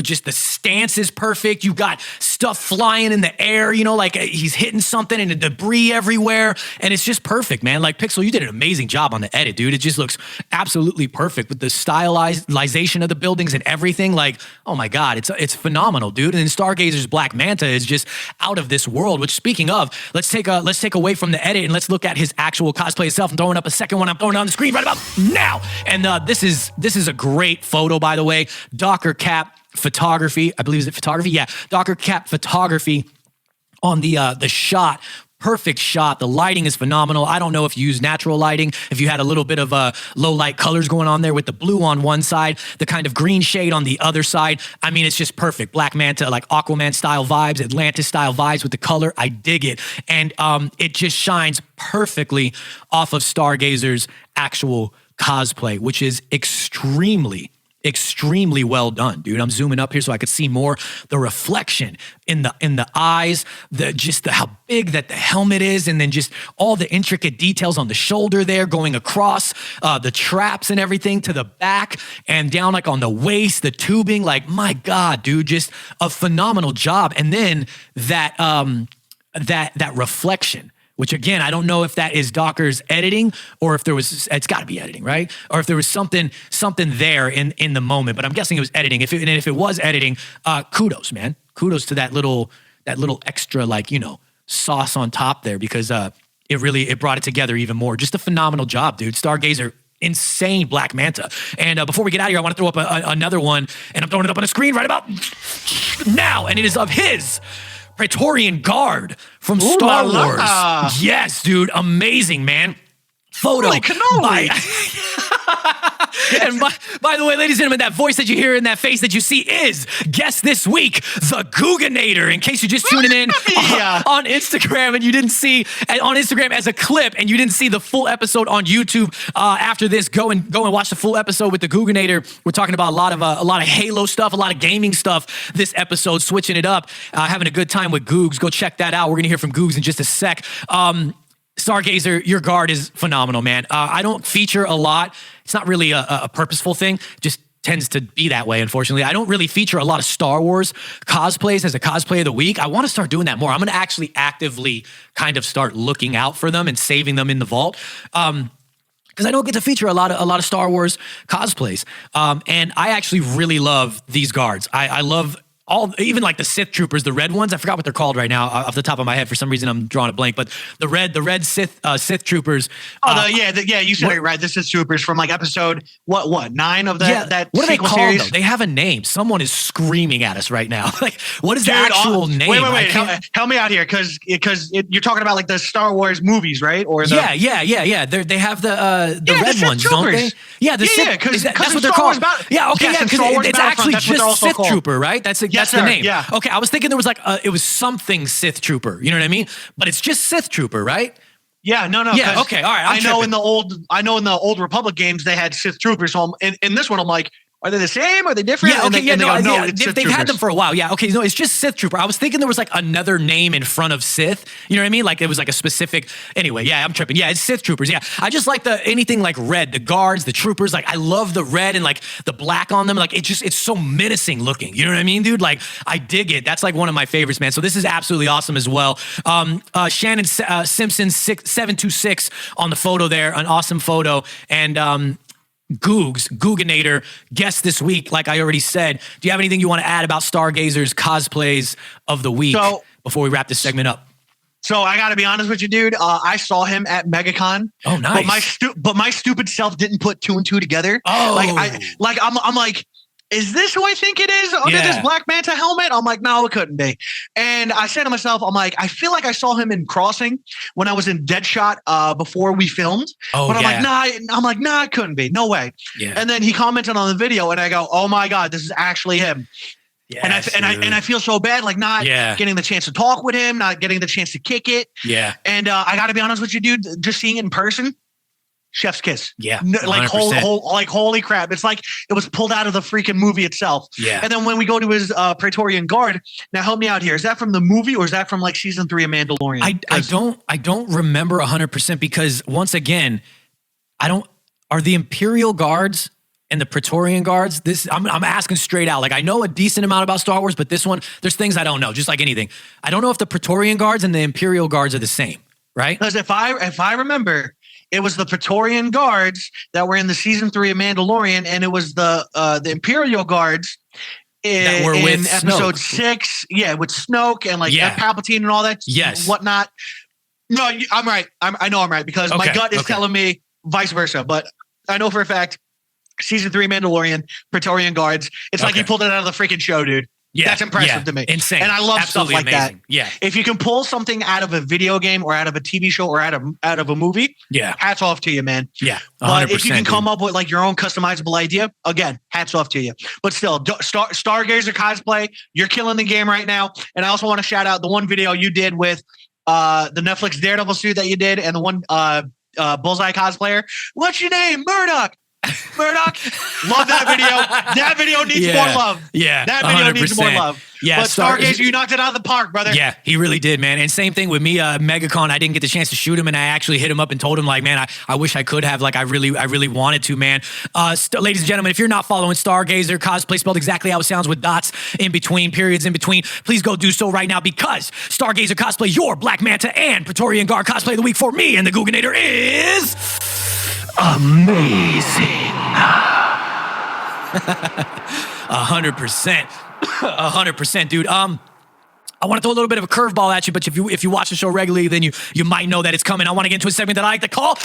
just the stance is perfect. You got stuff flying in the air. You know, like he's hitting something and the debris everywhere, and it's just perfect, man. Like Pixel, you did an amazing job on the edit, dude. It just looks absolutely perfect with the stylization of the buildings and everything. Like, oh my god, it's phenomenal, dude. And then Stargazer's Black Manta is just out of this world. Which, speaking of, let's take away from the edit and let's look at his actual cosplay itself. I'm throwing up a second one. I'm throwing it on the screen right about now. And this is a great photo, by the way. Docker Cap Photography, I believe, is it photography? Yeah, Docker Cap Photography on the shot. Perfect shot. The lighting is phenomenal. I don't know if you use natural lighting, if you had a little bit of low light colors going on there with the blue on one side, the kind of green shade on the other side. I mean, it's just perfect. Black Manta, like Aquaman style vibes, Atlantis style vibes with the color. I dig it. And it just shines perfectly off of Stargazer's actual cosplay, which is extremely well done, dude. I'm zooming up here so I could see more. The reflection in the eyes, how big that the helmet is, and then just all the intricate details on the shoulder there going across the traps and everything to the back and down like on the waist, the tubing. Like, my God, dude, just a phenomenal job. And then that reflection, which again, I don't know if that is Docker's editing or if it's got to be editing, right? Or if there was something there in the moment, but I'm guessing it was editing. If it was editing, kudos, man. Kudos to that little extra, like, you know, sauce on top there, because it brought it together even more. Just a phenomenal job, dude. Stargazer, insane Black Manta. And before we get out of here, I want to throw up another one, and I'm throwing it up on the screen right about now, and it is of his Praetorian Guard from Star Wars. Yes, dude. Amazing, man. Photo. Holy cannoli. And by the way, ladies and gentlemen, that voice that you hear and that face that you see is, guess this week, the Googanator. In case you're just tuning in on Instagram and you didn't see on Instagram as a clip and you didn't see the full episode on YouTube after this, go and watch the full episode with the Googanator. We're talking about a lot of Halo stuff, a lot of gaming stuff this episode, switching it up, having a good time with Googz. Go check that out. We're going to hear from Googz in just a sec. Stargazer, your guard is phenomenal, man. I don't feature a lot. It's not really a purposeful thing. Just tends to be that way, unfortunately. I don't really feature a lot of Star Wars cosplays as a cosplay of the week. I want to start doing that more. I'm going to actually actively kind of start looking out for them and saving them in the vault. Because I don't get to feature a lot of Star Wars cosplays. And I actually really love these guards. I love even like the Sith troopers, the red ones. I forgot what they're called right now off the top of my head. For some reason, I'm drawing a blank. But the red Sith troopers. You said it right. The Sith troopers from like episode 9 of that. What are they called? Series? Though? They have a name. Someone is screaming at us right now. Like, what is the actual name? Wait. Help me out here, because you're talking about like the Star Wars movies, right? Or They have the red ones, troopers. Don't they? Yeah, the Sith. Because that's what they're called. Because it's actually just Sith trooper, right? That's the name. Yeah. Okay, I was thinking there was like it was something Sith Trooper. You know what I mean? But it's just Sith Trooper, right? Yeah. No. Yeah. Okay. All right. I know in the old Republic games they had Sith Troopers. So in this one, I'm like, are they the same? Are they different? Yeah, okay, And they go, no, it's Sith they've had Troopers. them for a while. Yeah, okay, no, it's just Sith Trooper. I was thinking there was like another name in front of Sith. You know what I mean? Like it was like a specific. Anyway, yeah, I'm tripping. Yeah, it's Sith Troopers. Yeah, I just like anything like red, the guards, the troopers. Like I love the red and like the black on them. Like it's so menacing looking. You know what I mean, dude? Like I dig it. That's like one of my favorites, man. So this is absolutely awesome as well. Shannon Simpson 726 on the photo there, an awesome photo, and Googz, Googanator, guest this week, like I already said. Do you have anything you want to add about Stargazer's cosplays of the week before we wrap this segment up? So I got to be honest with you, dude. I saw him at MegaCon. Oh, nice. But my stupid self didn't put 2 and 2 together. Oh, I'm like, is this who I think it is under this Black Manta helmet? I'm like, no, it couldn't be. And I said to myself, I'm like, I feel like I saw him in Crossing when I was in Deadshot before we filmed. Oh, but I'm like, nah, it couldn't be. No way. Yeah. And then he commented on the video and I go, oh my God, this is actually him. Yes, and I feel so bad, like not getting the chance to talk with him, not getting the chance to kick it. Yeah. And I got to be honest with you, dude, just seeing it in person, chef's kiss. Yeah. Like holy crap. It's like it was pulled out of the freaking movie itself. Yeah. And then when we go to his Praetorian Guard, now help me out here. Is that from the movie or is that from like season 3 of Mandalorian? I don't remember 100% because once again, are the Imperial Guards and the Praetorian Guards, I'm asking straight out. Like I know a decent amount about Star Wars, but this one, there's things I don't know, just like anything. I don't know if the Praetorian Guards and the Imperial Guards are the same, right? Because if I remember, it was the Praetorian Guards that were in the season 3 of Mandalorian, and it was the Imperial Guards that were with in episode 6. Yeah, with Snoke and like Palpatine and all that whatnot. No, I'm right. I know I'm right because my gut is telling me vice versa, but I know for a fact season 3 Mandalorian, Praetorian Guards. It's like he pulled it out of the freaking show, dude. Yeah, that's impressive to me. Insane. And I love Absolutely stuff like amazing. that. Yeah. If you can pull something out of a video game or out of a TV show or out of a movie, hats off to you, man. Yeah. But if you can come up with like your own customizable idea, again, hats off to you. But still, Stargazer cosplay, you're killing the game right now. And I also want to shout out the one video you did with the Netflix Daredevil suit that you did and the one Bullseye cosplayer. What's your name? Murdoch. Love that video. That video needs more love. Yeah, that video needs more love. Yeah, but Stargazer, you knocked it out of the park, brother. Yeah, he really did, man. And same thing with me, MegaCon. I didn't get the chance to shoot him, and I actually hit him up and told him, like, man, I wish I could have. Like, I really wanted to, man. Ladies and gentlemen, if you're not following Stargazer cosplay, spelled exactly how it sounds with dots in between, periods in between, please go do so right now because Stargazer cosplay, your Black Manta and Praetorian Guard cosplay of the week for me and the Googanator is amazing. 100%, dude. I want to throw a little bit of a curveball at you, but if you watch the show regularly, then you might know that it's coming. I want to get into a segment that I like to call,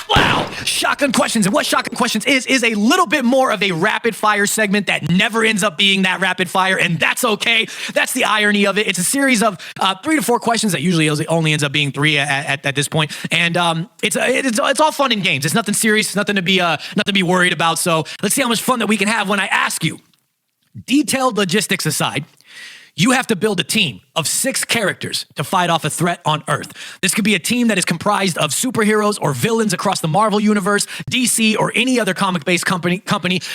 wow, Shotgun Questions. And what Shotgun Questions is a little bit more of a rapid fire segment that never ends up being that rapid fire, and that's okay. That's the irony of it. It's a series of 3 to 4 questions that usually only ends up being 3 at this point, and it's all fun and games. It's nothing serious. It's nothing to be worried about. So let's see how much fun that we can have when I ask you. Detailed logistics aside, you have to build a team of 6 characters to fight off a threat on Earth. This could be a team that is comprised of superheroes or villains across the Marvel Universe, DC, or any other comic-based company.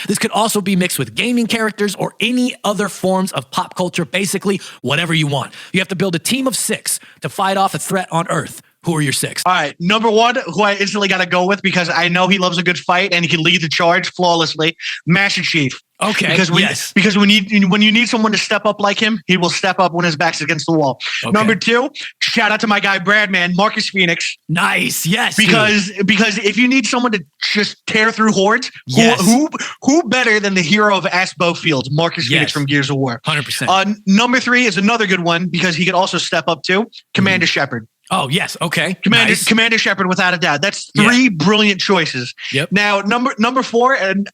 This could also be mixed with gaming characters or any other forms of pop culture, basically whatever you want. You have to build a team of 6 to fight off a threat on Earth. Who are your 6? All right. Number 1, who I instantly got to go with because I know he loves a good fight and he can lead the charge flawlessly, Master Chief. Okay. Because when you need someone to step up like him, he will step up when his back's against the wall. Okay. Number 2, shout out to my guy Bradman, Marcus Phoenix. Nice. Yes. Because if you need someone to just tear through hordes, who better than the hero of Asbo Fields, Marcus Phoenix from Gears of War. 100%. Number 3 is another good one because he could also step up too, Commander Shepard. Oh, yes. Okay. Commander Shepard, without a doubt. That's 3 brilliant choices. Yep. Now, number 4, and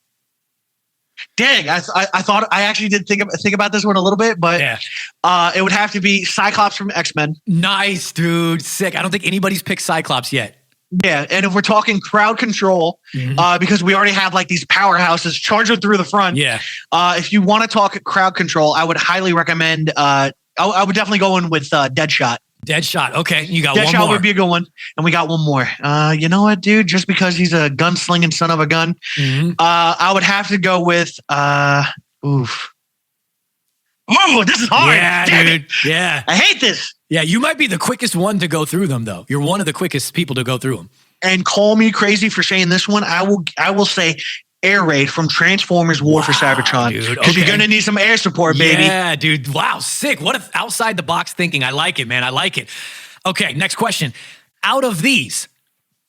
dang, I thought I actually did think about this one a little bit, but it would have to be Cyclops from X-Men. Nice, dude. Sick. I don't think anybody's picked Cyclops yet. Yeah, and if we're talking crowd control, because we already have like these powerhouses charging through the front. Yeah. If you want to talk crowd control, I would highly recommend. I would definitely go in with Deadshot. Deadshot. Okay, you got one Deadshot more. would be a good one. And we got one more. You know what, dude? Just because he's a gunslinging son of a gun, I would have to go with oof. Oh, this is hard. Yeah, Damn dude. it. Yeah. I hate this. Yeah, you might be the quickest one to go through them, though. You're one of the quickest people to go through them. And call me crazy for saying this one. I will say Air Raid from Transformers War for Cybertron. Because you're going to need some air support, baby. Yeah, dude. Wow, sick. What if outside the box thinking? I like it, man. I like it. Okay, next question. Out of these,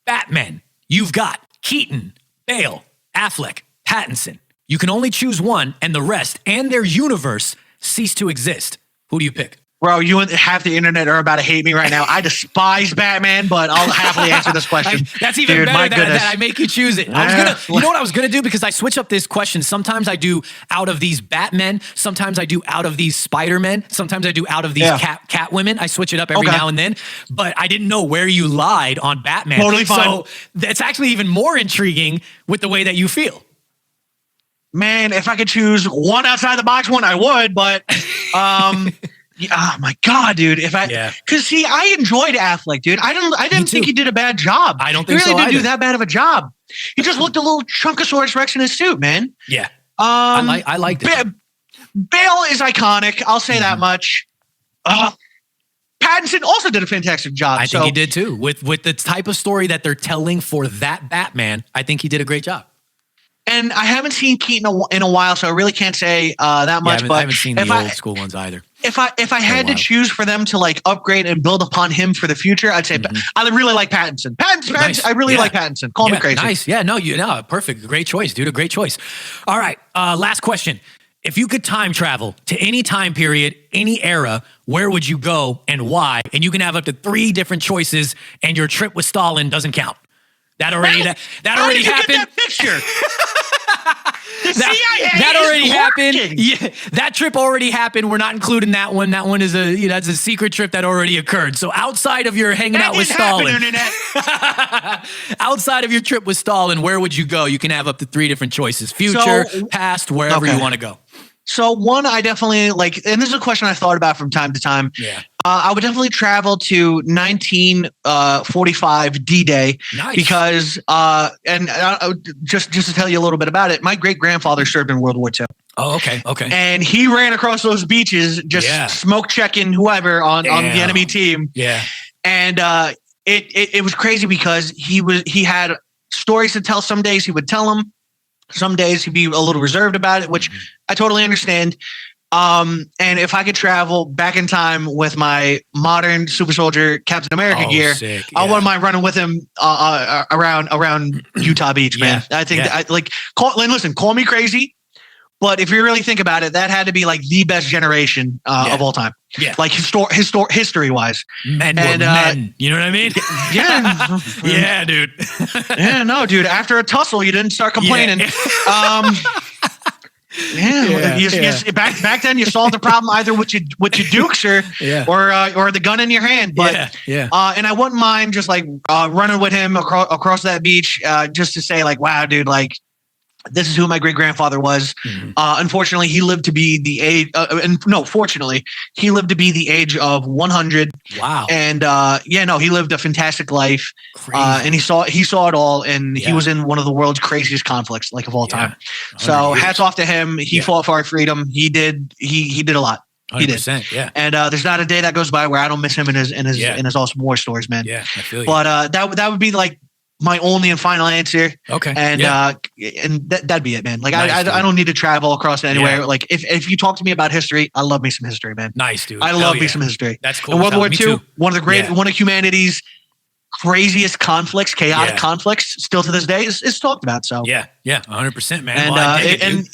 Batman, you've got Keaton, Bale, Affleck, Pattinson. You can only choose one, and the rest and their universe cease to exist. Who do you pick? Bro, you and half the internet are about to hate me right now. I despise Batman, but I'll happily answer this question. That's even Dude, better that I make you choose it. You know what I was gonna do? Because I switch up this question. Sometimes I do out of these Batmen. Sometimes I do out of these Spider-Men. Sometimes I do out of these cat women. I switch it up every now and then. But I didn't know where you lied on Batman. Totally fine. So that's actually even more intriguing with the way that you feel. Man, if I could choose one outside the box one, I would. But oh my God, dude! Because see, I enjoyed Affleck, dude. I didn't think he did a bad job. I don't think he really so didn't do that bad of a job. He just looked a little Chunkosaurus Rex in his suit, man. Yeah, I liked it. Bale is iconic. I'll say that much. Pattinson also did a fantastic job. I think he did too. With the type of story that they're telling for that Batman, I think he did a great job. And I haven't seen Keaton in a while, so I really can't say that much. I haven't seen the old school ones either. If I had to choose for them to like upgrade and build upon him for the future, I'd say I really like Pattinson. Nice. I really like Pattinson. Call me crazy. Nice. Yeah. No. Perfect. Great choice, dude. A great choice. All right. Last question. If you could time travel to any time period, any era, where would you go and why? And you can have up to 3 different choices, and your trip with Stalin doesn't count. That already happened. Get that picture. That already happened. Yeah, that trip already happened. We're not including that one. That one is that's a secret trip that already occurred. So outside of your hanging out with Stalin, outside of your trip with Stalin, where would you go? You can have up to 3 different choices: future, past, wherever you want to go. So one, I definitely like, and this is a question I thought about from time to time. Yeah. I would definitely travel to 1945 D-Day because, just to tell you a little bit about it, my great grandfather served in World War II. Oh, okay. And he ran across those beaches, just smoke checking whoever on the enemy team. Yeah. And it was crazy because he had stories to tell. Some days he would tell them. Some days he'd be a little reserved about it, which I totally understand. And if I could travel back in time with my modern super soldier Captain America gear, sick. I wouldn't mind running with him around Utah Beach, man. I think call me crazy, but if you really think about it, that had to be like the best generation of all time. Yeah, like history wise. Men, you know what I mean? Yeah, yeah, dude. Yeah, no, dude. After a tussle, you didn't start complaining. Back then you solved the problem either with your dukes or the gun in your hand. But and I wouldn't mind just like running with him across that beach just to say like, wow, dude, like this is who my great grandfather was. Unfortunately, he lived to be the age. Fortunately, he lived to be the age of 100. Wow. And he lived a fantastic life. And he saw it all. And he was in one of the world's craziest conflicts, like of all time. So hats off to him. He fought for our freedom. He did. He did a lot. He did. Yeah. And there's not a day that goes by where I don't miss him in his awesome war stories, man. Yeah, I feel you. But that would be like my only and final answer. Okay. And that'd be it, man. Like I don't need to travel across anywhere. Yeah. Like if you talk to me about history, I love me some history, man. Nice, dude. I love me some history. That's cool. In World War II, one of humanity's craziest conflicts, chaotic conflicts, still to this day is talked about. So 100%, man.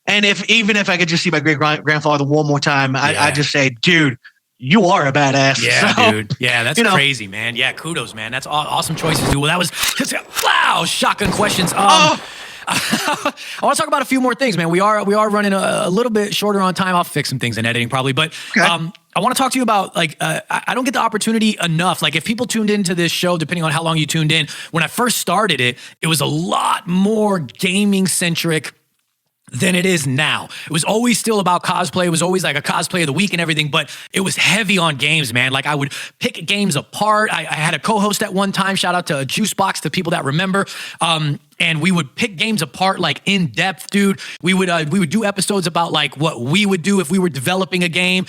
And if I could just see my great grandfather one more time, I'd just say, dude, you are a badass. Yeah, dude. Yeah, that's crazy, man. Yeah, kudos, man. That's awesome choices, dude. Well, that was shotgun questions. I want to talk about a few more things, man. We are running a little bit shorter on time. I'll fix some things in editing probably, but I want to talk to you about like I don't get the opportunity enough. Like if people tuned into this show, depending on how long you tuned in, when I first started it was a lot more gaming centric than it is now. It was always still about cosplay. It was always like a cosplay of the week and everything, but it was heavy on games, man. Like I would pick games apart. I had a co-host at one time, shout out to Juicebox, to people that remember. And we would pick games apart like in depth, dude. We would do episodes about like what we would do if we were developing a game.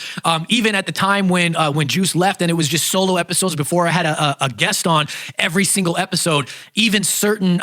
Even at the time when Juice left and it was just solo episodes before I had a guest on every single episode, even certain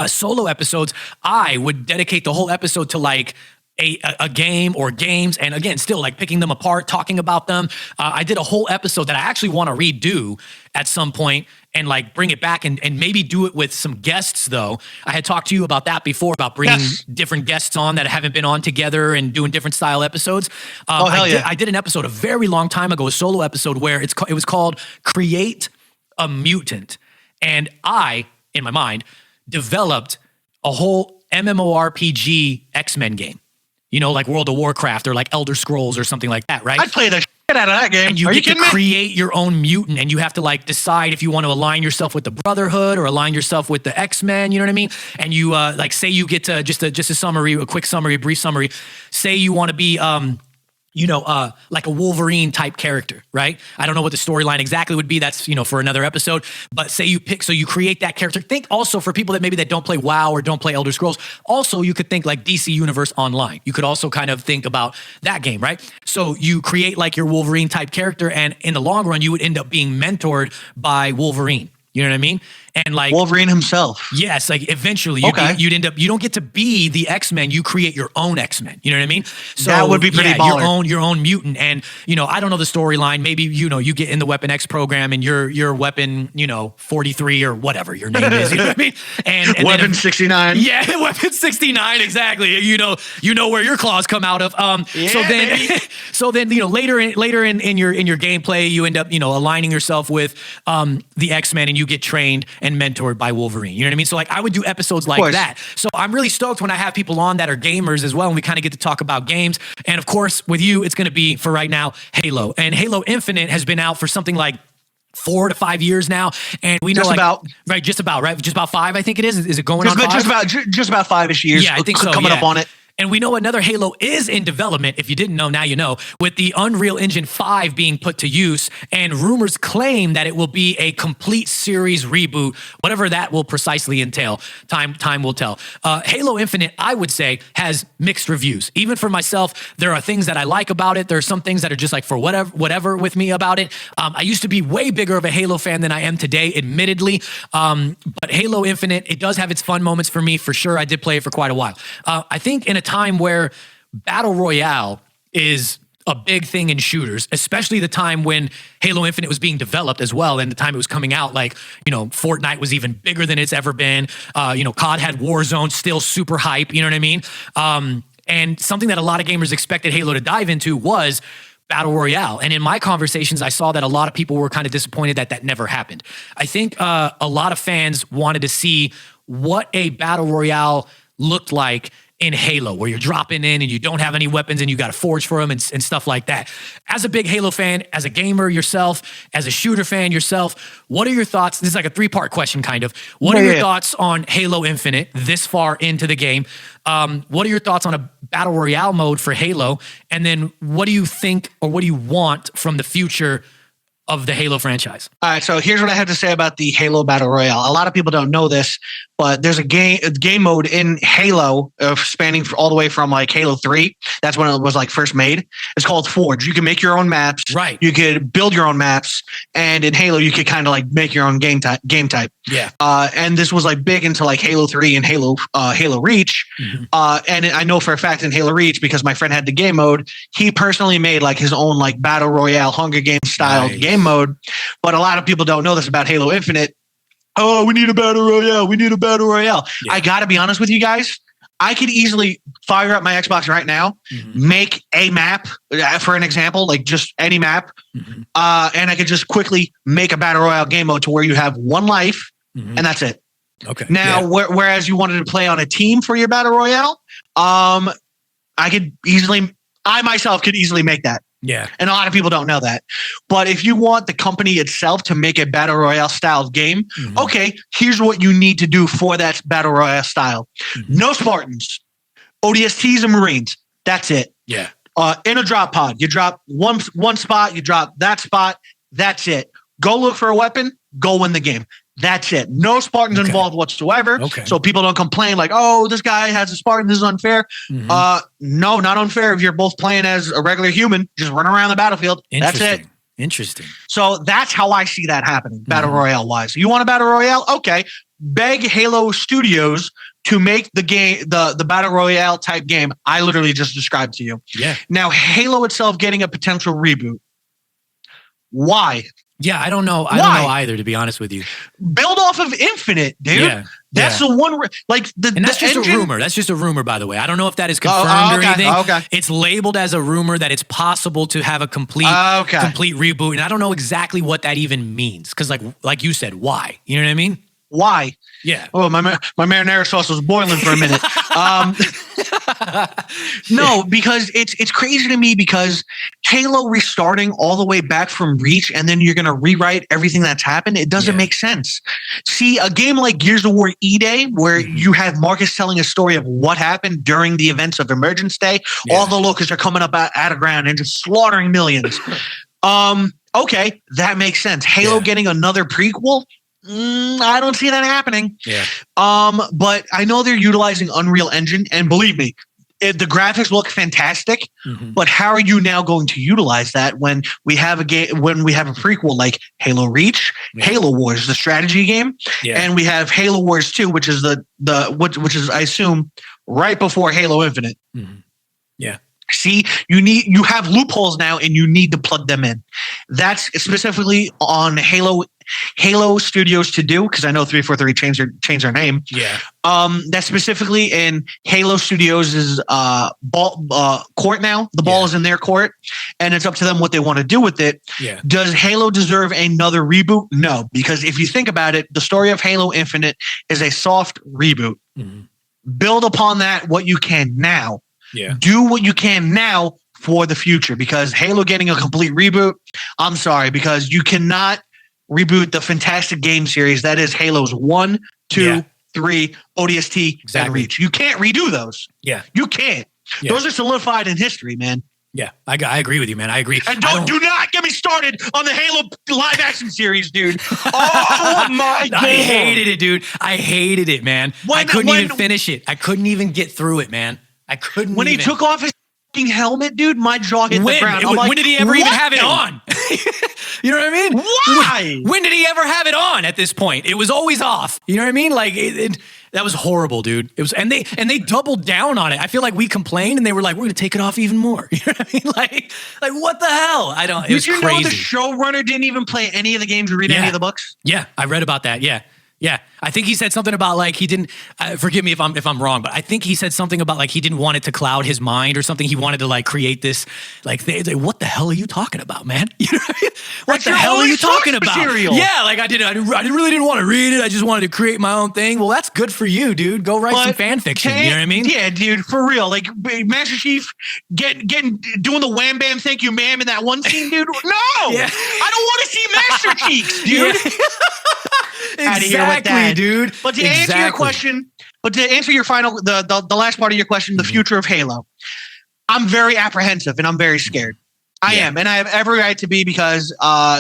solo episodes, I would dedicate the whole episode to like a game or games. And again, still like picking them apart, talking about them. I did a whole episode that I actually want to redo at some point and like bring it back and maybe do it with some guests though. I had talked to you about that before, about bringing different guests on that haven't been on together and doing different style episodes. I did an episode a very long time ago, a solo episode where it was called Create-A-Mutant. And I, in my mind, developed a whole MMORPG X-Men game. You know, like World of Warcraft or like Elder Scrolls or something like that, right? I'd play the shit out of that game. And you get to create your own mutant, and you have to like decide if you want to align yourself with the Brotherhood or align yourself with the X-Men, you know what I mean? And you like say you get to just a summary, a quick summary, a brief summary. Say you want to be like a Wolverine type character, right? I don't know what the storyline exactly would be. That's, for another episode. But say you pick, so you create that character. Think also for people that don't play WoW or don't play Elder Scrolls. Also, you could think like DC Universe Online. You could also kind of think about that game, right? So you create like your Wolverine type character, and in the long run, you would end up being mentored by Wolverine. You know what I mean? And like Wolverine himself. Yes, like eventually you'd end up, you don't get to be the X-Men, you create your own X-Men. You know what I mean? So that would be pretty baller. Your own mutant. And I don't know the storyline. Maybe you get in the Weapon X program and you're Weapon 43 or whatever your name is. You know what I mean? And Weapon 69. Yeah, Weapon 69, exactly. You know where your claws come out of. So then later in your gameplay, you end up aligning yourself with the X-Men, and you get trained and mentored by Wolverine. You know what I mean? So like I would do episodes like that. So I'm really stoked when I have people on that are gamers as well, and we kind of get to talk about games. And of course, with you, it's going to be, for right now, Halo. And Halo Infinite has been out for something like 4 to 5 years now, and we know just about 5. I think it is. Is it going on 5? Just about 5-ish years. Yeah, I think so. Coming up on it. And we know another Halo is in development. If you didn't know, now you know, with the Unreal Engine 5 being put to use, and rumors claim that it will be a complete series reboot, whatever that will precisely entail. Time will tell. Halo Infinite, I would say, has mixed reviews. Even for myself, there are things that I like about it. There are some things that are just like for whatever with me about it. I used to be way bigger of a Halo fan than I am today, admittedly. But Halo Infinite, it does have its fun moments for me, for sure. I did play it for quite a while. I think in a time where Battle Royale is a big thing in shooters, especially the time when Halo Infinite was being developed as well, and the time it was coming out, like, Fortnite was even bigger than it's ever been. COD had Warzone, still super hype, you know what I mean? And something that a lot of gamers expected Halo to dive into was Battle Royale. And in my conversations, I saw that a lot of people were kind of disappointed that never happened. I think a lot of fans wanted to see what a Battle Royale looked like in Halo, where you're dropping in and you don't have any weapons and you got to forge for them and stuff like that. As a big Halo fan, as a gamer yourself, as a shooter fan yourself, what are your thoughts? This is like a 3-part question, kind of. What are your thoughts on Halo Infinite this far into the game? What are your thoughts on a Battle Royale mode for Halo? And then what do you think, or what do you want from the future of the Halo franchise? All right, so here's what I have to say about the Halo Battle Royale. A lot of people don't know this, but there's a game mode in Halo spanning all the way from like Halo 3. That's when it was like first made. It's called Forge. You can make your own maps. Right. You could build your own maps, and in Halo you could kind of like make your own game type. Yeah. And this was like big into like Halo 3 and Halo Reach. Mm-hmm. And I know for a fact in Halo Reach, because my friend had the game mode, he personally made like his own like Battle Royale Hunger Games style game mode. But a lot of people don't know this about Halo Infinite. Oh, we need a Battle Royale. We need a Battle Royale. Yeah. I got to be honest with you guys. I could easily fire up my Xbox right now, make a map, for an example, like just any map, and I could just quickly make a Battle Royale game mode to where you have one life, and that's it. Okay. Now, whereas you wanted to play on a team for your Battle Royale, I myself could easily make that. Yeah. And a lot of people don't know that. But if you want the company itself to make a Battle Royale style game, okay, here's what you need to do for that Battle Royale style. No Spartans. ODSTs and Marines. That's it. Yeah. In a drop pod, you drop one spot, you drop that spot. That's it. Go look for a weapon. Go win the game. That's it. No Spartans involved whatsoever. Okay. So people don't complain like, oh, this guy has a Spartan. This is unfair. No, not unfair. If you're both playing as a regular human, just run around the battlefield. That's it. Interesting. So that's how I see that happening, Battle Royale wise. You want a Battle Royale? Okay. Beg Halo Studios to make the game, the Battle Royale type game I literally just described to you. Yeah. Now, Halo itself getting a potential reboot. Why? Yeah, I don't know. I don't know either, to be honest with you. Build off of Infinite, dude. Yeah. That's the one. And that's just a rumor. That's just a rumor, by the way. I don't know if that is confirmed or anything. Okay. It's labeled as a rumor that it's possible to have a complete reboot, and I don't know exactly what that even means. Because, like you said, why? You know what I mean? Why? Yeah. Oh, my marinara sauce was boiling for a minute. No, because it's crazy to me because Halo restarting all the way back from Reach and then you're going to rewrite everything that's happened. It doesn't make sense. See, a game like Gears of War E-Day where you have Marcus telling a story of what happened during the events of Emergence Day. Yeah. All the locusts are coming up out of ground and just slaughtering millions. Okay, that makes sense. Halo getting another prequel? I don't see that happening. Yeah. But I know they're utilizing Unreal Engine, and believe me, the graphics look fantastic. But how are you now going to utilize that when we have a game, when we have a prequel like Halo Reach, Halo Wars, the strategy game, and we have Halo Wars 2, which is which is I assume right before Halo Infinite. Yeah. See, you have loopholes now, and you need to plug them in. That's specifically on Halo Studios to do, because I know 343 changed their name. Yeah. That's specifically in Halo Studios' court now. The ball is in their court, and it's up to them what they want to do with it. Yeah. Does Halo deserve another reboot? No, because if you think about it, the story of Halo Infinite is a soft reboot. Build upon that what you can now. Yeah. Do what you can now for the future, because Halo getting a complete reboot, I'm sorry, because you cannot reboot the fantastic game series that is Halo's 1, 2, 3, ODST, and Reach. You can't redo those. Yeah. You can't. Yeah. Those are solidified in history, man. Yeah, I agree with you, man. I agree. And do not get me started on the Halo live action series, dude. Oh my God. I hated it, dude. I hated it, man. I couldn't even finish it. I couldn't even get through it, man. I couldn't. When he took off his fucking helmet, dude, my jaw hit the ground. When did he ever even have it on? You know what I mean? Why? When did he ever have it on? At this point, it was always off. You know what I mean? Like that was horrible, dude. It was, and they doubled down on it. I feel like we complained, and they were like, "We're gonna take it off even more." You know what I mean? Like what the hell? I don't. It was crazy. Did you know the showrunner didn't even play any of the games or read any of the books? Yeah, I read about that. Yeah. Yeah, I think he said something about like he didn't. Forgive me if I'm wrong, but I think he said something about like he didn't want it to cloud his mind or something. He wanted to like create this like what the hell are you talking about, man? You know what I mean? What the hell are you talking about? Material. Yeah, like I really didn't want to read it. I just wanted to create my own thing. Well, that's good for you, dude. Go write some fan fiction. You know what I mean? Yeah, dude, for real. Like Master Chief doing the wham bam thank you ma'am in that one scene, dude. No, I don't want to see Master Chief, dude. Exactly, dude. But to answer your question, the last part of your question, the future of Halo, I'm very apprehensive and I'm very scared. I am, and I have every right to be, because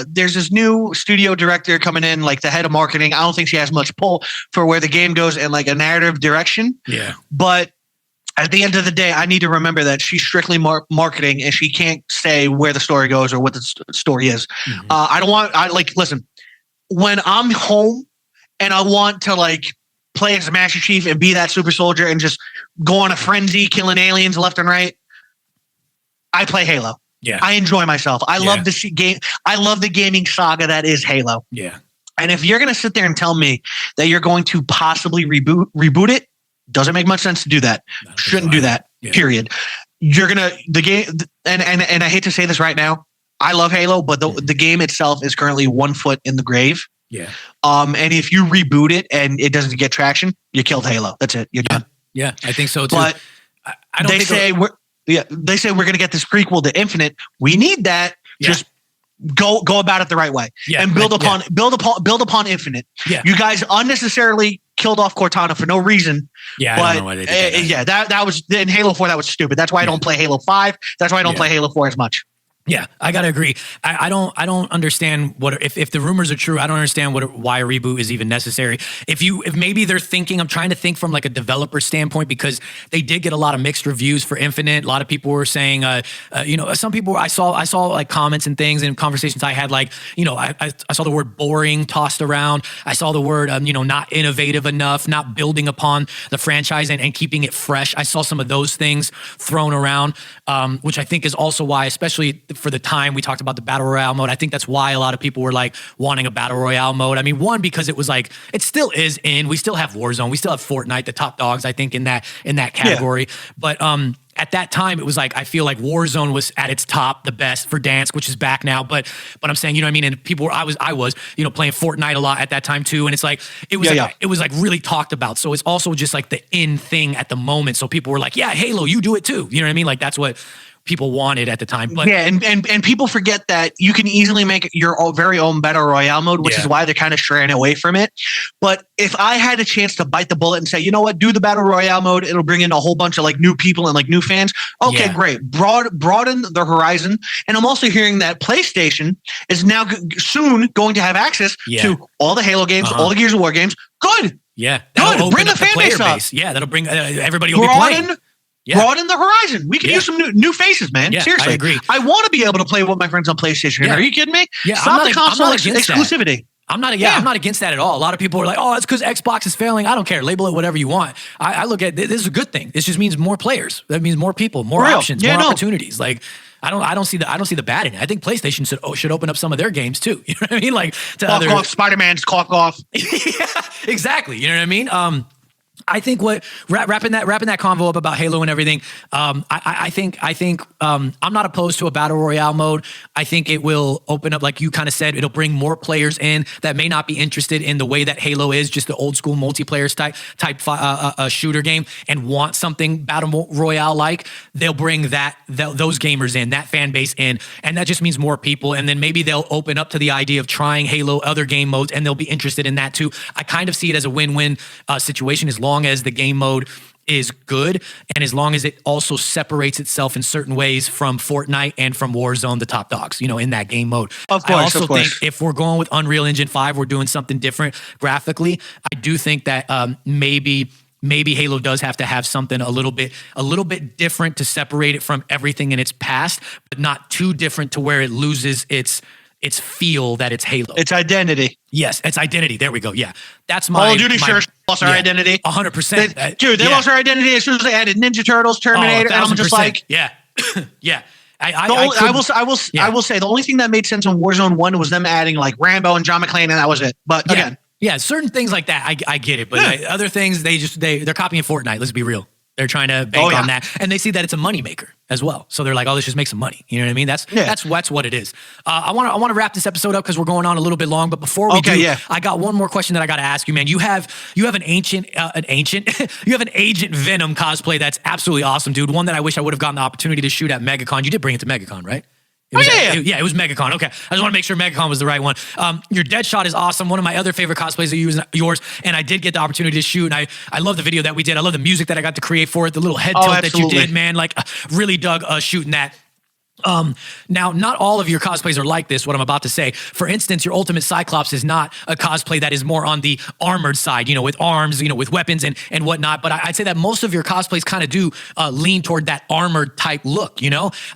there's this new studio director coming in, like the head of marketing. I don't think she has much pull for where the game goes in like a narrative direction. Yeah. But at the end of the day, I need to remember that she's strictly marketing, and she can't say where the story goes or what the story is. Listen, when I'm home and I want to like play as Master Chief and be that super soldier and just go on a frenzy killing aliens left and right, I play Halo. Yeah. I enjoy myself. I love the game. I love the gaming saga that is Halo. Yeah. And if you're going to sit there and tell me that you're going to possibly reboot it, doesn't make much sense to do that. Shouldn't do that. Yeah. Period. You're going to the game and I hate to say this right now. I love Halo, but the game itself is currently 1 foot in the grave. Yeah. And if you reboot it and it doesn't get traction, you killed Halo. That's it. You're done. Yeah, I think so too. But I don't they say we're going to get this prequel to Infinite. We need that. Yeah. Just go about it the right way and build upon Infinite. Yeah. You guys unnecessarily killed off Cortana for no reason. Yeah, but I don't know why they did that. that was in Halo 4. That was stupid. That's why I don't play Halo 5. That's why I don't play Halo 4 as much. Yeah, I gotta agree. I don't understand if the rumors are true. I don't understand why a reboot is even necessary. If maybe they're thinking, I'm trying to think from like a developer standpoint, because they did get a lot of mixed reviews for Infinite. A lot of people were saying, some people I saw like comments and things and conversations I had, like, I saw the word boring tossed around. I saw the word not innovative enough, not building upon the franchise and keeping it fresh. I saw some of those things thrown around, which I think is also why, especially for the time we talked about the Battle Royale mode, I think that's why a lot of people were like wanting a Battle Royale mode. I mean, one, because it was like, it still is we still have Warzone, we still have Fortnite, the top dogs, I think, in that category. Yeah. But at that time, it was like, I feel like Warzone was at its top, the best for dance, which is back now. But I'm saying, you know what I mean? And people were, I was, playing Fortnite a lot at that time too. And it's like, it was like really talked about. So it's also just like the in thing at the moment. So people were like, yeah, Halo, you do it too. You know what I mean? Like that's what people wanted at the time. But yeah, and people forget that you can easily make your very own Battle Royale mode, which is why they're kind of straying away from it. But if I had a chance to bite the bullet and say, you know what, do the Battle Royale mode, it'll bring in a whole bunch of like new people and like new fans. Okay, great. Broaden the horizon. And I'm also hearing that PlayStation is now soon going to have access to all the Halo games, all the Gears of War games. Good. Yeah. Good. Bring the fan base up. Yeah, that'll bring everybody will be playing. Broaden the horizon. We can use some new faces, man. Yeah, seriously. I agree. I want to be able to play with my friends on PlayStation. Yeah. Are you kidding me? Yeah, Stop the console exclusivity. I'm not against that at all. A lot of people are like, oh, it's because Xbox is failing. I don't care. Label it whatever you want. I look at this is a good thing. This just means more players. That means more people, more options, more opportunities. Like I don't see the bad in it. I think PlayStation should open up some of their games too. You know what I mean? Like off Spider-Man's cough off. Yeah, exactly. You know what I mean? I think wrapping that convo up about Halo and everything. I think I'm not opposed to a Battle Royale mode. I think it will open up, like you kind of said, it'll bring more players in that may not be interested in the way that Halo is, just the old school multiplayer type shooter game, and want something Battle Royale like. They'll bring those gamers in, that fan base in, and that just means more people. And then maybe they'll open up to the idea of trying Halo other game modes, and they'll be interested in that too. I kind of see it as a win-win situation, as long as the game mode is good and as long as it also separates itself in certain ways from Fortnite and from Warzone, the top dogs, in that game mode. Of course, I also think if we're going with Unreal Engine 5, we're doing something different graphically. I do think that maybe Halo does have to have something a little bit different to separate it from everything in its past, but not too different to where it loses its feel that it's Halo. Its identity. Yes, its identity. There we go. Yeah. That's my... Call of Duty sure lost our identity. 100%. Dude, they lost our identity as soon as they added Ninja Turtles, Terminator, and I'm just like... Yeah. Yeah. I will say the only thing that made sense on Warzone 1 was them adding like Rambo and John McClane, and that was it. But again... Yeah, certain things like that, I get it. But other things, they're copying Fortnite. Let's be real. They're trying to bank on that. And they see that it's a moneymaker as well. So they're like, oh, let's just make some money. You know what I mean? That's what it is. I want to wrap this episode up because we're going on a little bit long. But before we do, I got one more question that I got to ask you, man. You have an Agent Venom cosplay that's absolutely awesome, dude. One that I wish I would have gotten the opportunity to shoot at MegaCon. You did bring it to MegaCon, right? It was MegaCon. Okay. I just want to make sure MegaCon was the right one. Your Deadshot is awesome. One of my other favorite cosplays of yours. And I did get the opportunity to shoot. And I love the video that we did. I love the music that I got to create for it. The little head tilt that you did, man. Like, really dug shooting that. Now, not all of your cosplays are like this, what I'm about to say. For instance, your Ultimate Cyclops is not a cosplay that is more on the armored side, with arms, with weapons and whatnot. But I'd say that most of your cosplays kind of do lean toward that armored type look,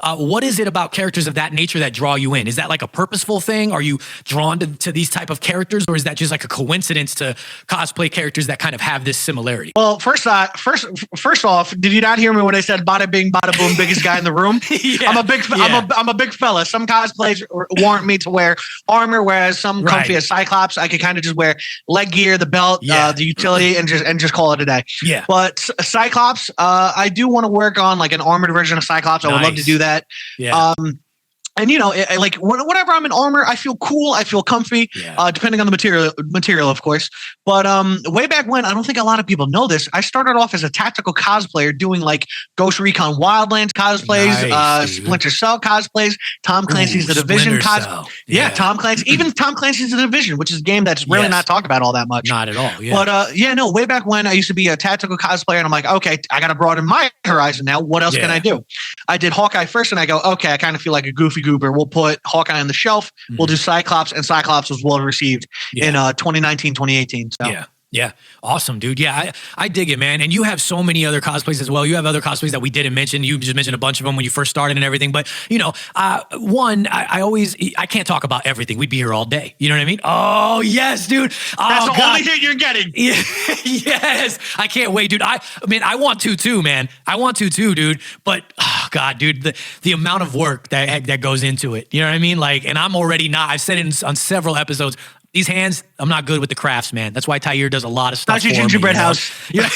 What is it about characters of that nature that draw you in? Is that like a purposeful thing? Are you drawn to these type of characters, or is that just like a coincidence to cosplay characters that kind of have this similarity? Well, first off, did you not hear me when I said bada bing, bada boom, biggest guy in the room? I'm a big fella. Some cosplays warrant me to wear armor, whereas some comfy as Cyclops, I could kind of just wear leg gear, the belt, the utility, and just call it a day. Yeah. But Cyclops, I do want to work on like an armored version of Cyclops. I would love to do that. Yeah. And like whenever I'm in armor, I feel cool. I feel comfy, depending on the material, of course. But way back when, I don't think a lot of people know this. I started off as a tactical cosplayer, doing like Ghost Recon Wildlands cosplays, Splinter Cell cosplays, Tom Clancy's The Division cosplays. Yeah, Tom Clancy, even Tom Clancy's The Division, which is a game that's really not talked about all that much. Not at all. Yeah. But way back when, I used to be a tactical cosplayer, and I'm like, okay, I got to broaden my horizon now. What else can I do? I did Hawkeye first, and I go, okay, I kind of feel like a goofy goober. We'll put Hawkeye on the shelf. We'll do Cyclops, and Cyclops was well received in 2019, 2018. So. Yeah. Awesome, dude. Yeah, I dig it, man. And you have so many other cosplays as well. You have other cosplays that we didn't mention. You just mentioned a bunch of them when you first started and everything. But, I can't talk about everything. We'd be here all day. You know what I mean? Oh, yes, dude. That's the only thing you're getting. Yes. I can't wait, dude. I want to too, man. I want to too, dude. But, oh, God, dude, the amount of work that goes into it. You know what I mean? Like, and I'm already not. I've said it on several episodes. These hands, I'm not good with the crafts, man. That's why Tyre does a lot of stuff. Not your gingerbread house. Yeah,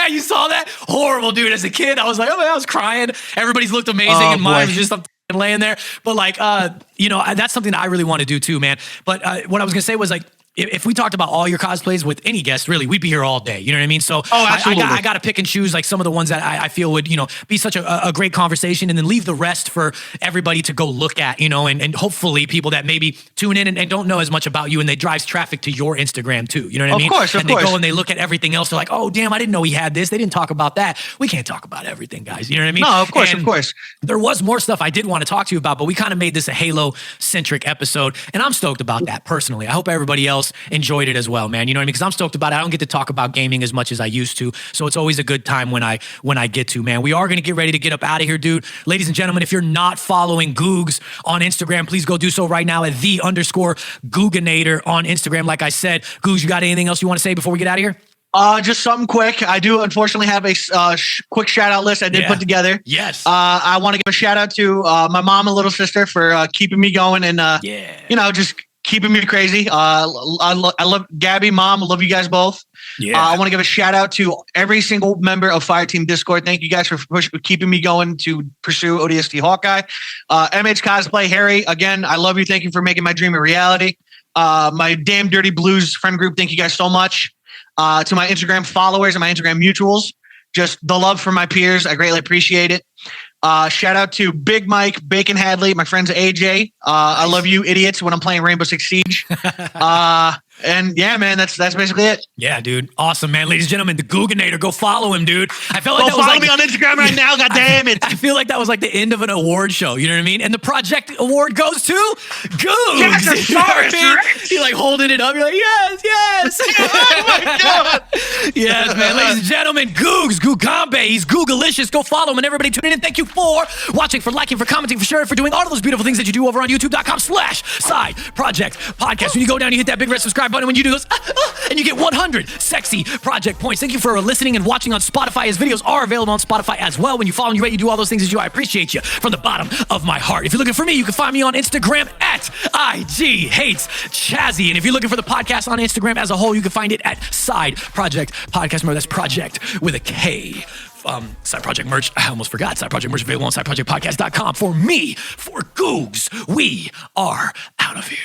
you saw that? Horrible, dude. As a kid, I was like, I was crying. Everybody's looked amazing, and mine was just something laying there. But like, that's something that I really want to do too, man. But what I was gonna say was like, if we talked about all your cosplays with any guest, really, we'd be here all day. You know what I mean? So I got to pick and choose like some of the ones that I feel would, be such a great conversation, and then leave the rest for everybody to go look at, and hopefully people that maybe tune in and don't know as much about you, and they drives traffic to your Instagram too. You know what I mean? Of course. They go and they look at everything else. They're like, oh, damn, I didn't know he had this. They didn't talk about that. We can't talk about everything, guys. You know what I mean? No, of course. There was more stuff I did want to talk to you about, but we kind of made this a Halo-centric episode, and I'm stoked about that personally. I hope everybody else enjoyed it as well, man. You know what I mean? Because I'm stoked about it. I don't get to talk about gaming as much as I used to, so it's always a good time when I get to, man. We are going to get ready to get up out of here, dude. Ladies and gentlemen, if you're not following Googz on Instagram, please go do so right now at _Googanator on Instagram. Like I said, Googz, you got anything else you want to say before we get out of here? Just something quick. I do unfortunately have a quick shout out list I did put together. Yes. I want to give a shout out to my mom and little sister for keeping me going and just keeping me crazy. I love Gabby, Mom. I love you guys both. Yeah. I want to give a shout out to every single member of Fireteam Discord. Thank you guys for keeping me going to pursue ODST Hawkeye. MH Cosplay, Harry, again, I love you. Thank you for making my dream a reality. My Damn Dirty Blues friend group, thank you guys so much. To my Instagram followers and my Instagram mutuals, just the love for my peers. I greatly appreciate it. Shout out to Big Mike, Bacon Hadley, my friends AJ. I love you idiots when I'm playing Rainbow Six Siege. And yeah, man, that's basically it. Yeah, dude. Awesome, man. Ladies and gentlemen, the Googanator, go follow him, dude. I felt like that was follow me on Instagram right now, god damn it. I feel like that was like the end of an award show, you know what I mean? And the Projekt award goes to Googz. Yes, you know what I mean? You're like holding it up, you're like, yes. Oh my god. Yes, man. Ladies and gentlemen, Googz, googambe, he's Googalicious. Go follow him, and everybody tune in, and thank you for watching, for liking, for commenting, for sharing, for doing all of those beautiful things that you do over on youtube.com/Side Projekt Podcast. When you go down, you hit that big red subscribe button. When you do those, and you get 100 sexy Projekt points. Thank you for listening and watching on Spotify. His videos are available on Spotify as well. When you follow and you rate, you do all those things as you. I appreciate you from the bottom of my heart. If you're looking for me, you can find me on Instagram at IGHatesChazzy. And if you're looking for the podcast on Instagram as a whole, you can find it at Side Projekt Podcast. Remember, that's Projekt with a K. Side Projekt merch. I almost forgot. Side Projekt merch available on sideprojectpodcast.com. For me, for Googz, we are out of here.